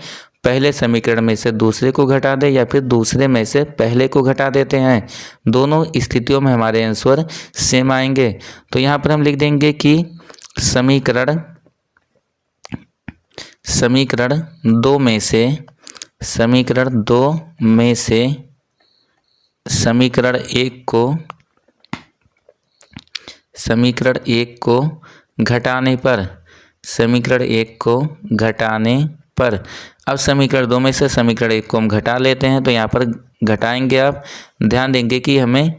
S1: पहले समीकरण में से दूसरे को घटा दें या फिर दूसरे में से पहले को घटा देते हैं। दोनों स्थितियों में हमारे आंसर सेम आएंगे। तो यहाँ पर हम लिख देंगे कि समीकरण 2 में से समीकरण 1 को घटाने पर अब समीकरण 2 में से समीकरण 1 को हम घटा लेते हैं। तो यहाँ पर घटाएंगे, आप ध्यान देंगे कि हमें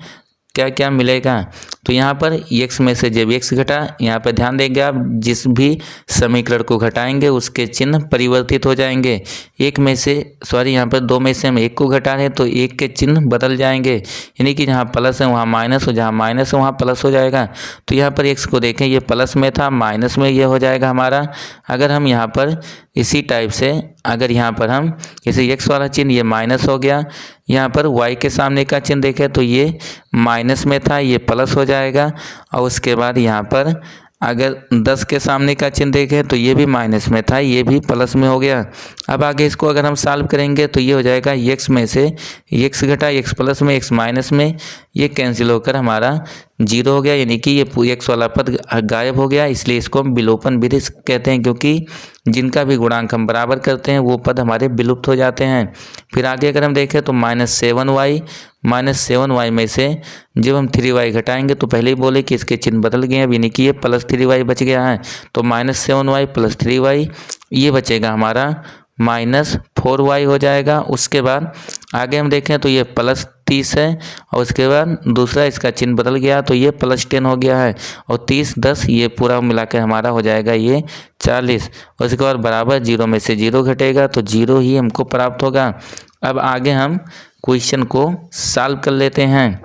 S1: क्या क्या मिलेगा। तो यहाँ पर x में से जब x घटा, यहाँ पर ध्यान देंगे आप, जिस भी समीकरण को घटाएंगे उसके चिन्ह परिवर्तित हो जाएंगे। यहाँ पर 2 में से हम 1 को घटा रहे हैं तो 1 के चिन्ह बदल जाएंगे, यानी कि जहाँ प्लस है वहाँ माइनस हो, जहाँ माइनस है वहाँ प्लस हो जाएगा। तो यहाँ पर x को देखें, ये प्लस में था, माइनस में ये हो जाएगा हमारा। अगर हम यहाँ पर इसी टाइप से अगर यहाँ पर हम जैसे x वाला चिन्ह ये माइनस हो गया, यहाँ पर y के सामने का चिन्ह देखें तो ये माइनस में था, ये प्लस हो जाएगा। और उसके बाद यहाँ पर अगर 10 के सामने का चिन्ह देखें तो ये भी माइनस में था, ये भी प्लस में हो गया। अब आगे इसको अगर हम सॉल्व करेंगे तो ये हो जाएगा x में से x घटा, x प्लस में x माइनस में, ये कैंसिल होकर हमारा 0 हो गया, यानी कि ये x वाला पद गायब हो गया। इसलिए इसको हम विलोपन विधि कहते हैं, क्योंकि जिनका भी गुणांक हम बराबर करते हैं वो पद हमारे विलुप्त हो जाते हैं। फिर आगे अगर हम देखें तो -7y में से जब हम 3y घटाएंगे तो पहले ही बोले कि इसके चिन्ह बदल गए हैं, यानी कि ये +3y बच गया है। तो -7y + 3y ये बचेगा हमारा -4y हो जाएगा। उसके बाद आगे हम देखें तो ये +30 है, और उसके बाद दूसरा इसका चिन्ह बदल गया तो ये +10 हो गया है, और 30 10 ये पूरा मिला के हमारा हो जाएगा ये 40। और उसके बाद बराबर 0 में से 0 घटेगा तो 0 ही हमको प्राप्त होगा। अब आगे हम क्वेश्चन को सॉल्व कर लेते हैं।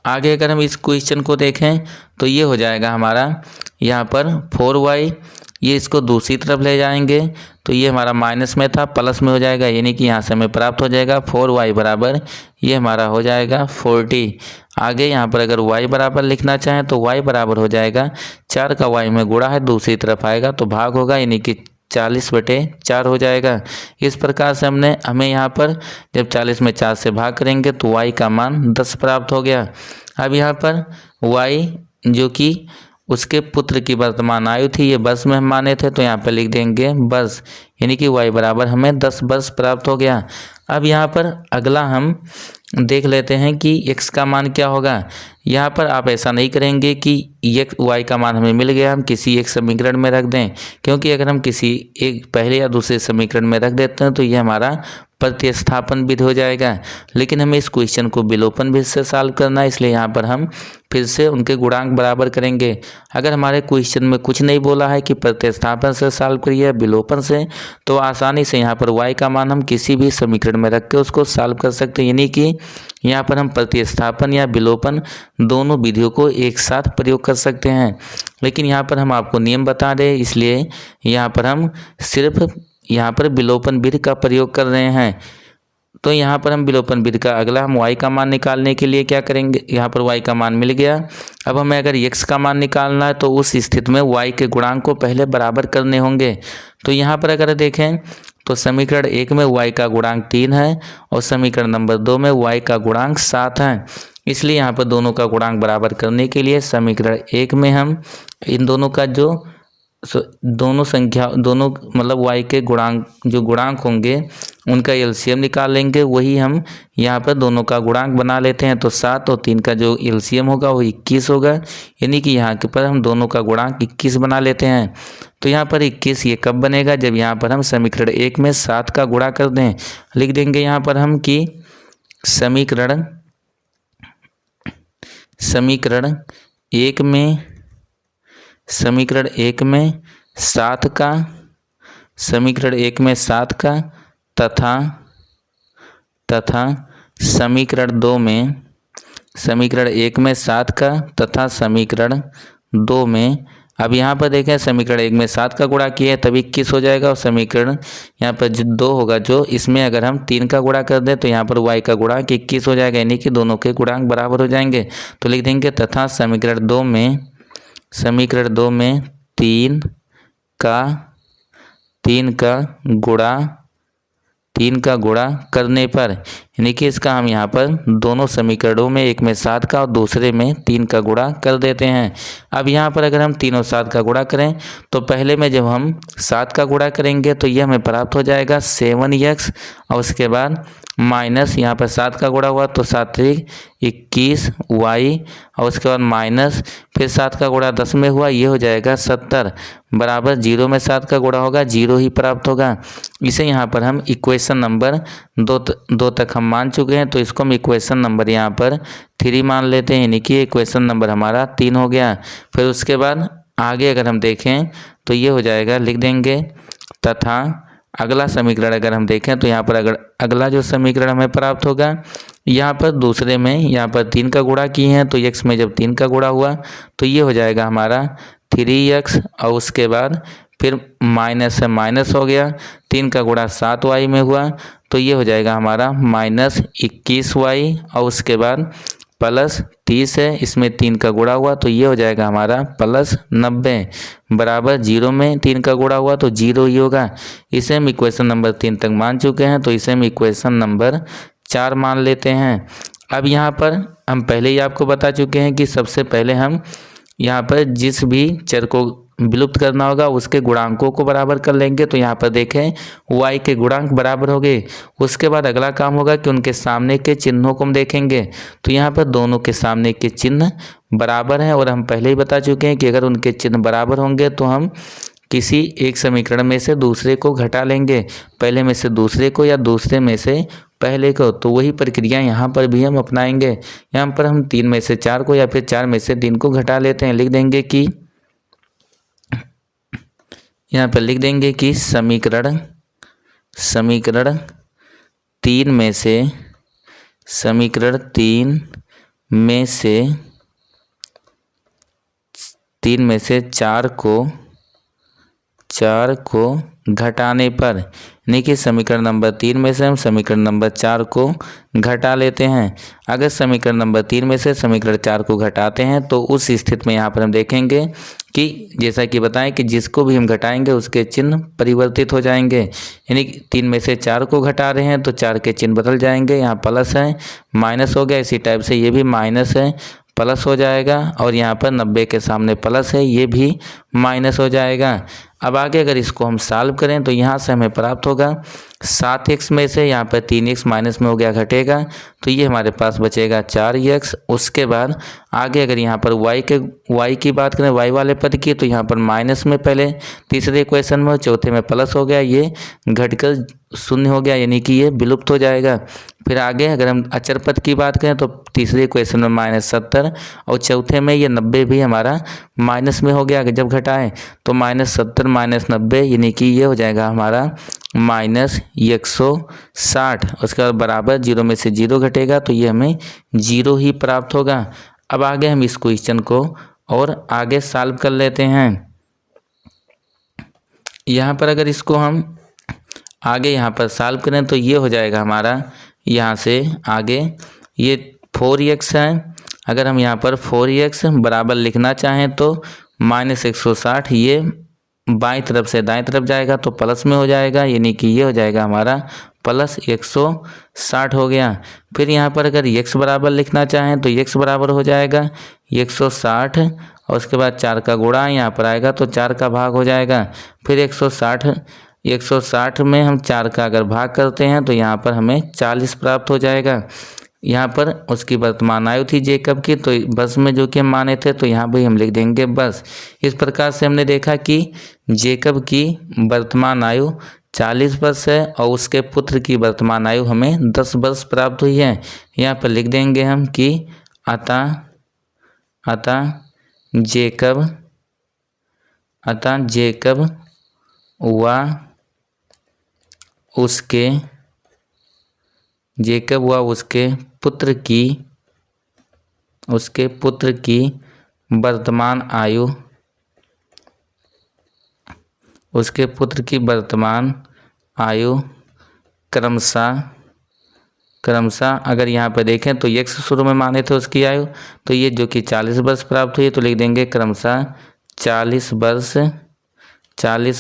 S1: आगे अगर हम इस क्वेश्चन को देखें तो ये हो जाएगा हमारा यहाँ पर 4y, ये इसको दूसरी तरफ ले जाएंगे तो ये हमारा माइनस में था, प्लस में हो जाएगा, यानी कि यहाँ से हमें प्राप्त हो जाएगा 4y बराबर ये हमारा हो जाएगा 40। आगे यहाँ पर अगर y बराबर लिखना चाहें तो y बराबर हो जाएगा 4 का y में गुणा है, दूसरी तरफ आएगा तो भाग होगा, यानी कि 40/4 हो जाएगा। इस प्रकार से हमें यहाँ पर जब 40 में 4 से भाग करेंगे तो y का मान 10 प्राप्त हो गया। अब यहाँ पर y जो कि उसके पुत्र की वर्तमान आयु थी, ये वर्ष में हम माने थे, तो यहाँ पर लिख देंगे वर्ष, यानी कि y बराबर हमें 10 वर्ष प्राप्त हो गया। अब यहाँ पर अगला हम देख लेते हैं कि x का मान क्या होगा। यहाँ पर आप ऐसा नहीं करेंगे कि y का मान हमें मिल गया हम किसी एक समीकरण में रख दें, क्योंकि अगर हम किसी एक पहले या दूसरे समीकरण में रख देते हैं तो ये हमारा प्रतिस्थापन विधि हो जाएगा। लेकिन हमें इस क्वेश्चन को विलोपन विधि से सॉल्व करना है, इसलिए यहाँ पर हम फिर से उनके गुणांक बराबर करेंगे। अगर हमारे क्वेश्चन में कुछ नहीं बोला है कि प्रतिस्थापन से सॉल्व करिए विलोपन से, तो आसानी से यहाँ पर y का मान हम किसी भी समीकरण में रख के उसको सॉल्व कर सकते हैं, यानी कि यहाँ पर हम प्रतिस्थापन या विलोपन दोनों विधियों को एक साथ प्रयोग कर सकते हैं। लेकिन यहाँ पर हम आपको नियम बता रहे हैं, इसलिए यहाँ पर हम सिर्फ यहाँ पर विलोपन विधि का प्रयोग कर रहे हैं। तो यहाँ पर हम विलोपन विधि का अगला हम y का मान निकालने के लिए क्या करेंगे, यहाँ पर y का मान मिल गया। अब हमें अगर x का मान निकालना है तो उस स्थिति में y के गुणांक को पहले बराबर करने होंगे। तो यहाँ पर अगर देखें तो समीकरण 1 में y का गुणांक 3 है और समीकरण नंबर 2 में y का गुणांक 7 है। इसलिए यहाँ पर दोनों का गुणांक बराबर करने के लिए समीकरण 1 में हम इन दोनों का दोनों मतलब y के गुणांक होंगे उनका एलसीएम निकाल लेंगे। वही हम यहाँ पर दोनों का गुणांक बना लेते हैं, तो 7 और 3 का जो एलसीएम होगा वो 21 होगा, यानी कि यहाँ के पर हम दोनों का गुणांक 21 बना लेते हैं। तो यहाँ पर 21 ये कब बनेगा, जब यहाँ पर हम समीकरण 1 में 7 का गुणा कर दें। लिख देंगे यहाँ पर हम कि समीकरण 1 में 7 का तथा समीकरण 2 में तथा समीकरण 2 में। अब यहाँ पर देखें समीकरण 1 में 7 का गुणा किया है तब 21 हो जाएगा, और समीकरण यहाँ पर जो 2 होगा जो इसमें अगर हम 3 का गुणा कर दें तो यहाँ पर y का गुणांक 21 हो जाएगा, यानी कि दोनों के गुणांक बराबर हो जाएंगे। तो लिख देंगे तथा समीकरण 2 में 3 का गुणा करने पर, यानी कि इसका हम यहाँ पर दोनों समीकरणों में एक में 7 का और दूसरे में 3 का गुणा कर देते हैं। अब यहाँ पर अगर हम 3 और 7 का गुणा करें तो पहले में जब हम 7 का गुणा करेंगे तो यह हमें प्राप्त हो जाएगा 7x, और उसके बाद माइनस यहाँ पर 7 का गुणा हुआ तो 7 21y, और उसके बाद माइनस फिर 7 का गुणा 10 में हुआ, ये हो जाएगा 70 बराबर 0 में 7 का गुणा होगा 0 ही प्राप्त होगा। इसे यहाँ पर हम इक्वेशन नंबर 2 तक हम मान चुके हैं, तो इसको हम इक्वेशन नंबर यहाँ पर 3 मान लेते हैं, यानी कि इक्वेशन नंबर हमारा 3 हो गया। फिर उसके बाद आगे अगर हम देखें तो ये हो जाएगा, लिख देंगे तथा अगला समीकरण अगर हम देखें तो यहाँ पर अगर अगला जो समीकरण हमें प्राप्त होगा, यहाँ पर दूसरे में यहाँ पर 3 का गुणा किए हैं तो x में जब 3 का गुणा हुआ तो ये हो जाएगा हमारा 3x, और उसके बाद फिर माइनस से माइनस हो गया, 3 का गुणा 7y में हुआ तो ये हो जाएगा हमारा -21y, और उसके बाद प्लस 30 है, इसमें 3 का गुणा हुआ तो ये हो जाएगा हमारा +90 बराबर 0 में 3 का गुणा हुआ तो 0 ही होगा। इसे हम इक्वेशन नंबर 3 तक मान चुके हैं, तो इसे हम इक्वेशन नंबर 4 मान लेते हैं। अब यहाँ पर हम पहले ही आपको बता चुके हैं कि सबसे पहले हम यहाँ पर जिस भी चर को विलुप्त करना होगा उसके गुणांकों को बराबर कर लेंगे। तो यहाँ पर देखें y के गुणांक बराबर हो गए, उसके बाद अगला काम होगा कि उनके सामने के चिन्हों को हम देखेंगे। तो यहाँ पर दोनों के सामने के चिन्ह बराबर हैं, और हम पहले ही बता चुके हैं कि अगर उनके चिन्ह बराबर होंगे तो हम किसी एक समीकरण में से दूसरे को घटा लेंगे, पहले में से दूसरे को या दूसरे में से पहले को। तो वही प्रक्रिया यहाँ पर भी हम अपनाएंगे। यहाँ पर हम 3 में से 4 को या फिर 4 में से 3 को घटा लेते हैं। लिख देंगे कि यहाँ पर लिख देंगे कि समीकरण 3 में से 4 को 4 को घटाने पर, यानी कि समीकरण नंबर 3 में से हम समीकरण नंबर 4 को घटा लेते हैं। अगर समीकरण नंबर 3 में से समीकरण 4 को घटाते हैं तो उस स्थिति में यहाँ पर हम देखेंगे कि जैसा कि बताएं कि जिसको भी हम घटाएंगे उसके चिन्ह परिवर्तित हो जाएंगे, यानी 3 में से 4 को घटा रहे हैं तो 4 के चिन्ह बदल जाएंगे। यहाँ प्लस है, माइनस हो गया, इसी टाइप से ये भी माइनस है, प्लस हो जाएगा, और यहाँ पर 90 के सामने प्लस है, ये भी माइनस हो जाएगा। अब आगे अगर इसको हम सॉल्व करें तो यहाँ से हमें प्राप्त होगा 7x में से यहाँ पर 3x माइनस में हो गया घटेगा, तो ये हमारे पास बचेगा 4x। उसके बाद आगे अगर यहाँ पर y की बात करें, y वाले पद की, तो यहाँ पर माइनस में पहले तीसरे इक्वेशन में, चौथे में प्लस हो गया, ये घटकर शून्य हो गया, यानी कि ये विलुप्त हो जाएगा। फिर आगे अगर हम अचर पद की बात करें तो तीसरे इक्वेशन में -70 और चौथे में ये 90 भी हमारा माइनस में हो गया। जब घटाएं तो -70 -90, यानी कि ये हो जाएगा हमारा -160। उसके बाद बराबर 0 में से 0 घटेगा तो ये हमें 0 ही प्राप्त होगा। अब आगे हम इस क्वेश्चन को और आगे सॉल्व कर लेते हैं। यहाँ पर अगर इसको हम आगे यहाँ पर सॉल्व करें तो ये हो जाएगा हमारा, यहाँ से आगे ये 4x है। अगर हम यहाँ पर 4x बराबर लिखना चाहें तो -160, ये बाईं तरफ से दाईं तरफ जाएगा तो प्लस में हो जाएगा, यानी कि ये हो जाएगा हमारा +160 हो गया। फिर यहाँ पर अगर x बराबर लिखना चाहें तो x बराबर हो जाएगा 160, और उसके बाद 4 का गुणा यहाँ पर आएगा तो 4 का भाग हो जाएगा। फिर 160 में हम 4 का अगर भाग करते हैं तो यहाँ पर हमें 40 प्राप्त हो जाएगा। यहाँ पर उसकी वर्तमान आयु थी जेकब की, तो बस में जो कि हम माने थे तो यहाँ भी हम लिख देंगे बस। इस प्रकार से हमने देखा कि जेकब की वर्तमान आयु 40 वर्ष है और उसके पुत्र की वर्तमान आयु हमें 10 वर्ष प्राप्त हुई है। यहाँ पर लिख देंगे हम कि अतः जेकब व उसके पुत्र की वर्तमान आयु क्रमशः अगर यहाँ पर देखें तो x शुरू में माने थे उसकी आयु, तो ये जो कि 40 वर्ष प्राप्त हुई, तो लिख देंगे क्रमशः 40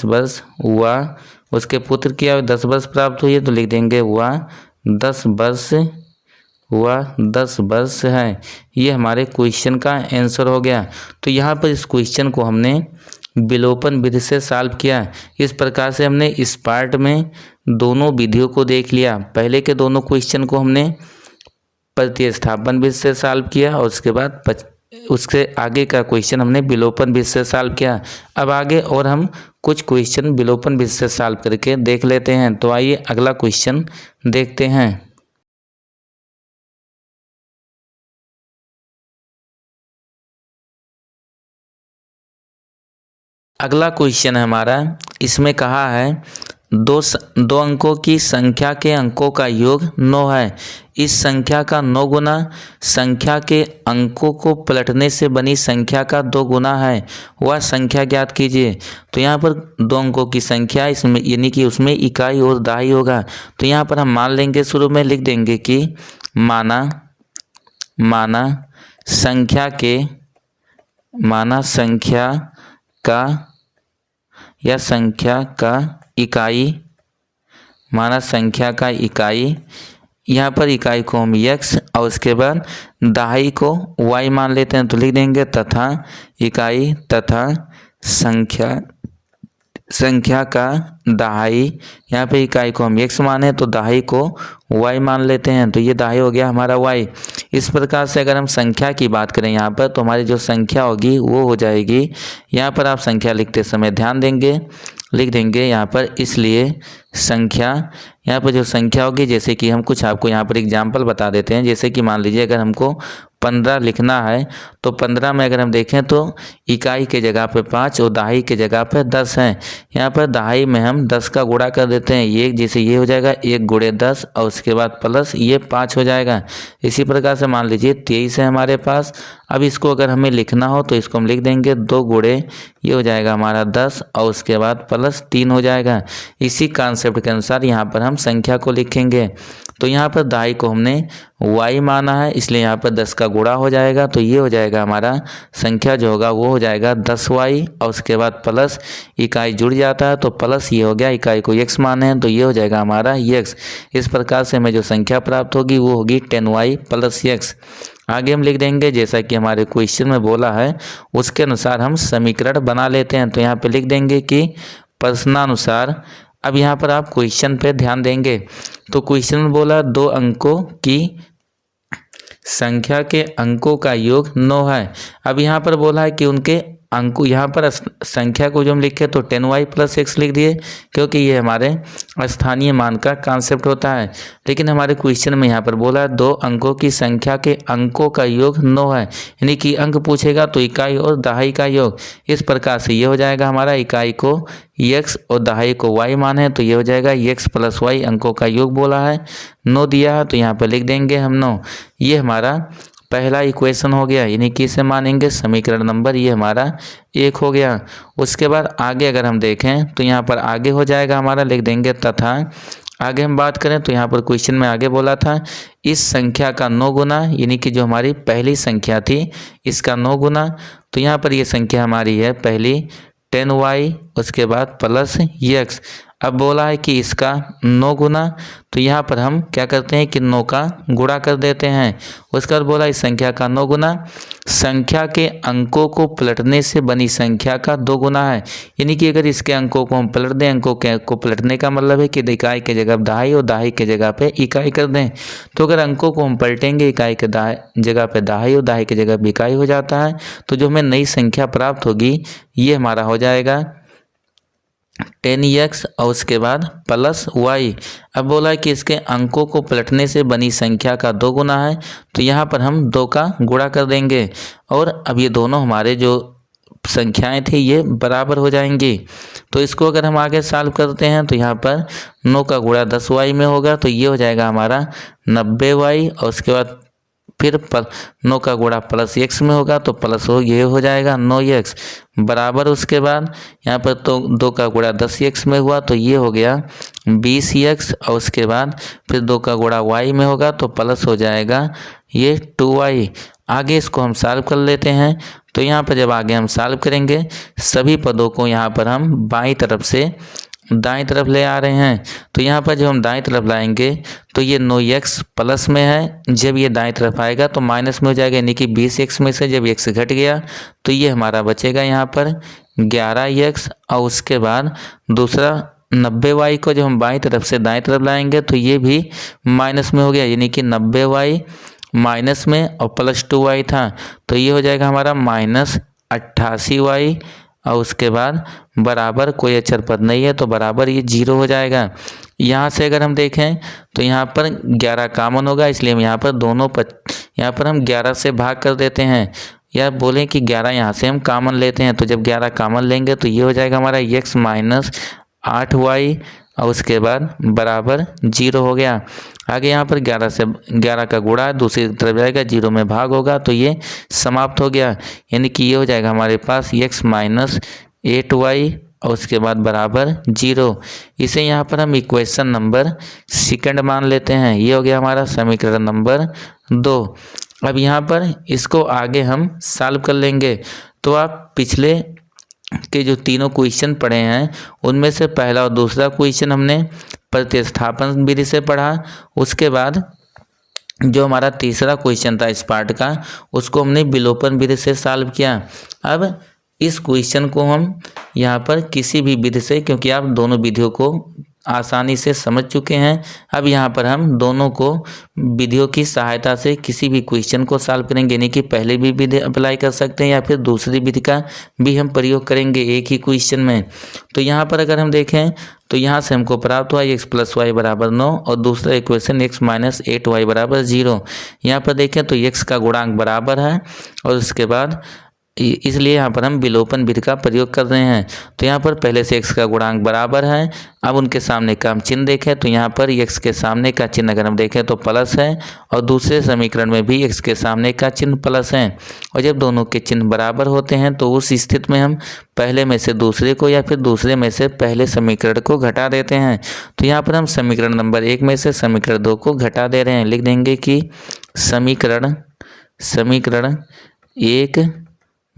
S1: वर्ष हुआ। उसके पुत्र की आयु 10 वर्ष प्राप्त हुई है, तो लिख देंगे हुआ 10 वर्ष है। ये हमारे क्वेश्चन का आंसर हो गया। तो यहाँ पर इस क्वेश्चन को हमने विलोपन विधि से सॉल्व किया। इस प्रकार से हमने इस पार्ट में दोनों विधियों को देख लिया। पहले के दोनों क्वेश्चन को हमने प्रतिस्थापन विधि से सॉल्व किया, और उसके बाद उससे आगे का क्वेश्चन हमने विलोपन विधि से सॉल्व किया। अब आगे और हम कुछ क्वेश्चन विलोपन विधि से सॉल्व करके देख लेते हैं। तो आइए अगला क्वेश्चन देखते हैं। अगला क्वेश्चन है हमारा, इसमें कहा है दो अंकों की संख्या के अंकों का योग 9 है। इस संख्या का 9 गुना संख्या के अंकों को पलटने से बनी संख्या का 2 गुना है, वह संख्या ज्ञात कीजिए। तो यहाँ पर 2 अंकों की संख्या, इसमें यानी कि उसमें इकाई और दहाई होगा। तो यहाँ पर हम मान लेंगे, शुरू में लिख देंगे कि माना संख्या का इकाई, यहाँ पर इकाई को हम x और उसके बाद दहाई को y मान लेते हैं, तो लिख देंगे तथा इकाई तथा संख्या का दहाई। यहाँ पे इकाई को हम x माने तो दहाई को y मान लेते हैं, तो ये दहाई हो गया हमारा y। इस प्रकार से अगर हम संख्या की बात करें यहाँ पर, तो हमारी जो संख्या होगी वो हो जाएगी, यहाँ पर आप संख्या लिखते समय ध्यान देंगे, लिख देंगे यहाँ पर, इसलिए संख्या, यहाँ पर जो संख्या होगी, जैसे कि हम कुछ आपको यहाँ पर एग्जाम्पल बता देते हैं। जैसे कि मान लीजिए अगर हमको 15 लिखना है तो 15 में अगर हम देखें तो इकाई के जगह पे 5 और दहाई के जगह पे 10 है। यहाँ पर दहाई में हम 10 का गुणा कर देते हैं, ये जैसे ये हो जाएगा 1 गुणे 10 और उसके बाद प्लस ये 5 हो जाएगा। इसी प्रकार से मान लीजिए 23 है हमारे पास। अब इसको अगर हमें लिखना हो तो इसको हम लिख देंगे 2 गुणे ये हो जाएगा हमारा 10 और उसके बाद प्लस 3 हो जाएगा। इसी कॉन्सेप्ट के अनुसार यहाँ पर हम संख्या को लिखेंगे। तो यहाँ पर दहाई को हमने y माना है, इसलिए यहाँ पर 10 का गुणा हो जाएगा। तो ये हो जाएगा हमारा संख्या जो होगा वो हो जाएगा 10y और उसके बाद प्लस इकाई जुड़ जाता है तो प्लस ये हो गया, इकाई को x माने हैं तो ये हो जाएगा हमारा x। इस प्रकार से हमें जो संख्या प्राप्त होगी वो होगी 10y प्लस x। आगे हम लिख देंगे जैसा कि हमारे क्वेश्चन में बोला है उसके अनुसार हम समीकरण बना लेते हैं। तो यहाँ पे लिख देंगे कि प्रश्नानुसार। अब यहाँ पर आप क्वेश्चन पे ध्यान देंगे तो क्वेश्चन में बोला 2 अंकों की संख्या के अंकों का योग 9 है। अब यहाँ पर बोला है कि उनके अंकों, यहाँ पर संख्या को जो हम लिखे तो 10y प्लस x लिख दिए क्योंकि ये हमारे स्थानीय मान का कॉन्सेप्ट होता है। लेकिन हमारे क्वेश्चन में यहाँ पर बोला 2 अंकों की संख्या के अंकों का योग 9 है, यानी कि अंक पूछेगा तो इकाई और दहाई का योग। इस प्रकार से ये हो जाएगा हमारा, इकाई को x और दहाई को y माने तो ये हो जाएगा x प्लस y, अंकों का योग बोला है 9 दिया है तो यहाँ पर लिख देंगे हम 9। ये हमारा पहला इक्वेशन हो गया, यानी कि इसे मानेंगे समीकरण नंबर ये हमारा 1 हो गया। उसके बाद आगे अगर हम देखें तो यहाँ पर आगे हो जाएगा हमारा, लिख देंगे तथा। आगे हम बात करें तो यहाँ पर क्वेश्चन में आगे बोला था इस संख्या का 9 गुना, यानी कि जो हमारी पहली संख्या थी इसका 9 गुना। तो यहाँ पर ये संख्या हमारी है पहली 10y उसके बाद प्लस x। अब बोला है कि इसका 9 गुना, तो यहाँ पर हम क्या करते हैं कि 9 का गुणा कर देते हैं। उसके बाद बोला इस संख्या का 9 गुना संख्या के अंकों को पलटने से बनी संख्या का 2 गुना है, यानी कि अगर इसके अंकों को हम पलट दें, अंकों को पलटने का मतलब है कि इकाई के जगह दहाई और दहाई के जगह पे इकाई कर दें। तो अगर अंकों को हम पलटेंगे, इकाई के जगह पे दहाई और दहाई की जगह पे इकाई हो जाता है, तो जो हमें नई संख्या प्राप्त होगी ये हमारा हो जाएगा 10x और उसके बाद प्लस y। अब बोला है कि इसके अंकों को पलटने से बनी संख्या का 2 गुना है, तो यहाँ पर हम 2 का गुणा कर देंगे और अब ये दोनों हमारे जो संख्याएं थी ये बराबर हो जाएंगी। तो इसको अगर हम आगे सॉल्व करते हैं तो यहाँ पर 9 का गुणा 10y में होगा तो ये हो जाएगा हमारा 90y और उसके बाद फिर 9 का गुणा प्लस x में होगा तो प्लस हो ये हो जाएगा 9x बराबर। उसके बाद यहाँ पर तो 2 का गुणा 10x में हुआ तो ये हो गया 20x और उसके बाद फिर 2 का गुणा y में होगा तो प्लस हो जाएगा ये 2y। आगे इसको हम सॉल्व कर लेते हैं। तो यहाँ पर जब आगे हम सॉल्व करेंगे सभी पदों को यहाँ पर हम बाईं तरफ से दाएं तरफ ले आ रहे हैं। तो यहाँ पर जब हम दाएं तरफ लाएंगे तो ये 9x प्लस में है, जब ये दाएं तरफ आएगा तो माइनस में हो जाएगा, यानी कि 20x में से जब x घट गया तो ये हमारा बचेगा यहाँ पर 11x और उसके बाद दूसरा 90y को जब हम बाईं तरफ से दाएं तरफ लाएंगे तो ये भी माइनस में हो गया, यानी कि 90y माइनस में और प्लस 2y था तो ये हो जाएगा हमारा माइनस 88y और उसके बाद बराबर कोई अचर पद नहीं है तो बराबर ये 0 हो जाएगा। यहाँ से अगर हम देखें तो यहाँ पर 11 कॉमन होगा, इसलिए हम यहाँ पर दोनों यहाँ पर हम 11 से भाग कर देते हैं, या बोलें कि 11 यहाँ से हम कॉमन लेते हैं। तो जब 11 कॉमन लेंगे तो ये हो जाएगा हमारा x माइनस 8y और उसके बाद बराबर 0 हो गया। आगे यहाँ पर 11 से 11 का गुणा दूसरी तरफ जाएगा, 0 में भाग होगा तो ये समाप्त हो गया, यानी कि ये हो जाएगा हमारे पास x माइनस 8y और उसके बाद बराबर 0। इसे यहाँ पर हम इक्वेशन नंबर सेकंड मान लेते हैं। ये हो गया हमारा समीकरण नंबर 2। अब यहाँ पर इसको आगे हम सॉल्व कर लेंगे। तो आप पिछले के जो तीनों क्वेश्चन पढ़े हैं उनमें से पहला और दूसरा क्वेश्चन हमने प्रतिस्थापन विधि से पढ़ा, उसके बाद जो हमारा तीसरा क्वेश्चन था इस पार्ट का उसको हमने विलोपन विधि से सॉल्व किया। अब इस क्वेश्चन को हम यहाँ पर किसी भी विधि से, क्योंकि आप दोनों विधियों को आसानी से समझ चुके हैं। अब यहाँ पर हम दोनों को विधियों की सहायता से किसी भी क्वेश्चन को सॉल्व करेंगे, यानी कि पहले भी विधि अप्लाई कर सकते हैं या फिर दूसरी विधि का भी हम प्रयोग करेंगे एक ही क्वेश्चन में। तो यहाँ पर अगर हम देखें तो यहाँ से हमको प्राप्त हुआ x + y = 9 और दूसरा इक्वेशन x - 8y = 0। यहाँ पर देखें तो x का गुणांक बराबर है और उसके बाद इसलिए यहाँ पर हम विलोपन विधि का प्रयोग कर रहे हैं। तो यहाँ पर पहले से x का गुणांक बराबर है। अब उनके सामने का हम चिन्ह देखें तो यहाँ पर x के सामने का चिन्ह अगर हम देखें तो प्लस है और दूसरे समीकरण में भी x के सामने का चिन्ह प्लस है। और जब दोनों के चिन्ह बराबर होते हैं तो उस स्थिति में हम पहले में से दूसरे को या फिर दूसरे में से पहले समीकरण को घटा देते हैं। तो यहाँ पर हम समीकरण नंबर 1 में से समीकरण 2 को घटा दे रहे हैं। लिख देंगे कि समीकरण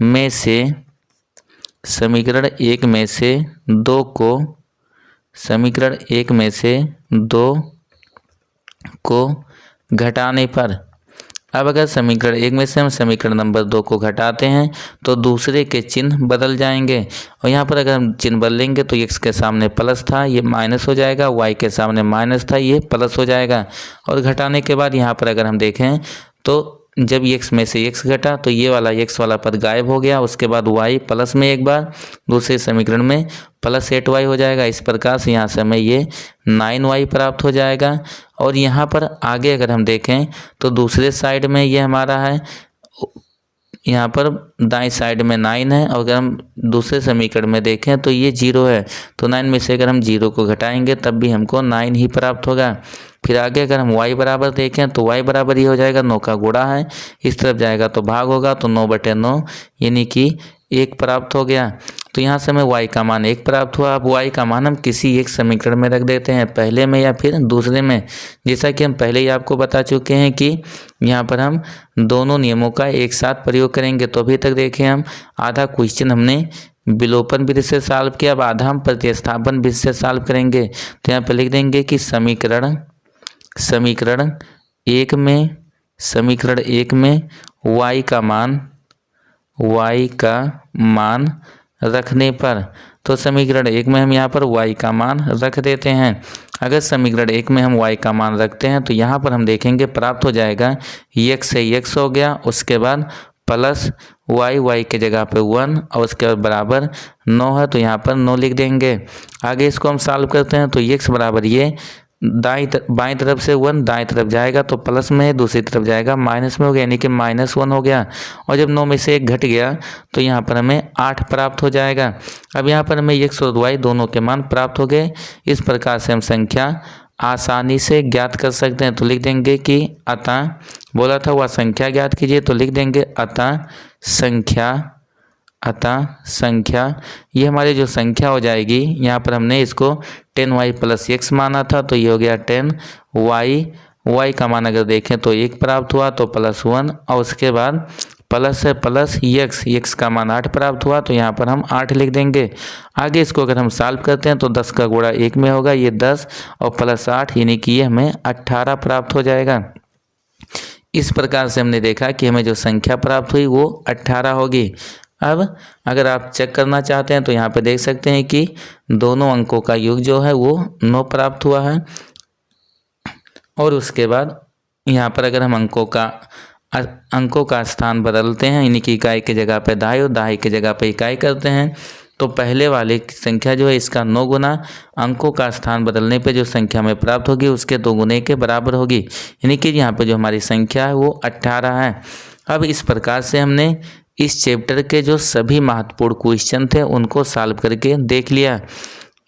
S1: 1 में से 2 को समीकरण 1 में से 2 को घटाने पर, अब अगर समीकरण 1 में से हम समीकरण नंबर 2 को घटाते हैं तो दूसरे के चिन्ह बदल जाएंगे। और यहाँ पर अगर हम चिन्ह बदलेंगे तो x के सामने प्लस था ये माइनस हो जाएगा, y के सामने माइनस था ये प्लस हो जाएगा। और घटाने के बाद यहाँ पर अगर हम देखें तो जब x में से x घटा तो ये वाला x वाला पद गायब हो गया। उसके बाद y प्लस में एक बार दूसरे समीकरण में +8y हो जाएगा। इस प्रकार से यहाँ से हमें ये 9y प्राप्त हो जाएगा। और यहाँ पर आगे अगर हम देखें तो दूसरे साइड में ये हमारा है, यहाँ पर दाएं साइड में 9 है और अगर हम दूसरे समीकरण में देखें तो ये 0 है। तो 9 में से अगर हम 0 को घटाएंगे तब भी हमको 9 ही प्राप्त होगा। फिर आगे अगर हम y बराबर देखें तो y बराबर ये हो जाएगा 9 का गुणा है, इस तरफ जाएगा तो भाग होगा तो 9/9 यानी कि 1 प्राप्त हो गया। तो यहाँ से हमें y का मान 1 प्राप्त हुआ। अब y का मान हम किसी एक समीकरण में रख देते हैं, पहले में या फिर दूसरे में। जैसा कि हम पहले ही आपको बता चुके हैं कि यहाँ पर हम दोनों नियमों का एक साथ प्रयोग करेंगे। तो अभी तक देखें हम आधा क्वेश्चन हमने विलोपन विधि से सॉल्व किया, अब आधा हम प्रतिस्थापन विधि से सॉल्व करेंगे। तो यहाँ पर लिख देंगे कि समीकरण 1 में y का मान रखने पर, तो समीकरण 1 में हम यहाँ पर y का मान रख देते हैं। अगर समीकरण 1 में हम y का मान रखते हैं तो यहाँ पर हम देखेंगे प्राप्त हो जाएगा x से x हो गया, उसके बाद प्लस y के जगह पे 1 और उसके बाद बराबर 9 है तो यहाँ पर 9 लिख देंगे। आगे इसको हम सॉल्व करते हैं तो x बराबर ये बाईं तरफ से 1 दाएं तरफ जाएगा तो प्लस में है, दूसरी तरफ जाएगा माइनस में हो गया यानी कि -1 हो गया। और जब 9 में से 1 घट गया तो यहाँ पर हमें 8 प्राप्त हो जाएगा। अब यहाँ पर हमें x और y दोनों के मान प्राप्त हो गए। इस प्रकार से हम संख्या आसानी से ज्ञात कर सकते हैं। तो लिख देंगे कि अतः बोला था वह संख्या ज्ञात कीजिए, तो लिख देंगे अतः संख्या ये हमारी जो संख्या हो जाएगी, यहाँ पर हमने इसको 10y + x माना था तो ये हो गया 10y का मान अगर देखें तो 1 प्राप्त हुआ तो +1 और उसके बाद प्लस से प्लस x का मान 8 प्राप्त हुआ तो यहाँ पर हम 8 लिख देंगे। आगे इसको अगर हम सॉल्व करते हैं तो 10 का गुणा 1 में होगा, ये 10 और +8 यानी कि ये हमें 18 प्राप्त हो जाएगा। इस प्रकार से हमने देखा कि हमें जो संख्या प्राप्त हुई वो 18 होगी। अब अगर आप चेक करना चाहते हैं तो यहाँ पे देख सकते हैं कि दोनों अंकों का योग जो है वो 9 प्राप्त हुआ है। और उसके बाद यहाँ पर अगर हम अंकों का स्थान बदलते हैं, यानी कि इकाई की जगह पे दहाई और दहाई की जगह पे इकाई करते हैं तो पहले वाली संख्या जो है इसका 9 गुना अंकों का स्थान बदलने पे जो संख्या हमें प्राप्त होगी उसके 2 गुने के बराबर होगी, यानी कि यहाँ पे जो हमारी संख्या है वो 18 है। अब इस प्रकार से हमने इस चैप्टर के जो सभी महत्वपूर्ण क्वेश्चन थे उनको सॉल्व करके देख लिया।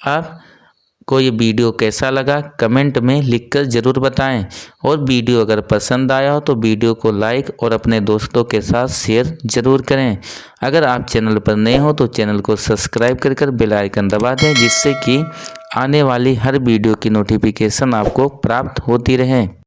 S1: आपको ये वीडियो कैसा लगा कमेंट में लिखकर ज़रूर बताएं, और वीडियो अगर पसंद आया हो तो वीडियो को लाइक और अपने दोस्तों के साथ शेयर ज़रूर करें। अगर आप चैनल पर नए हो तो चैनल को सब्सक्राइब कर बेल आइकन दबा दें, जिससे कि आने वाली हर वीडियो की नोटिफिकेशन आपको प्राप्त होती रहे।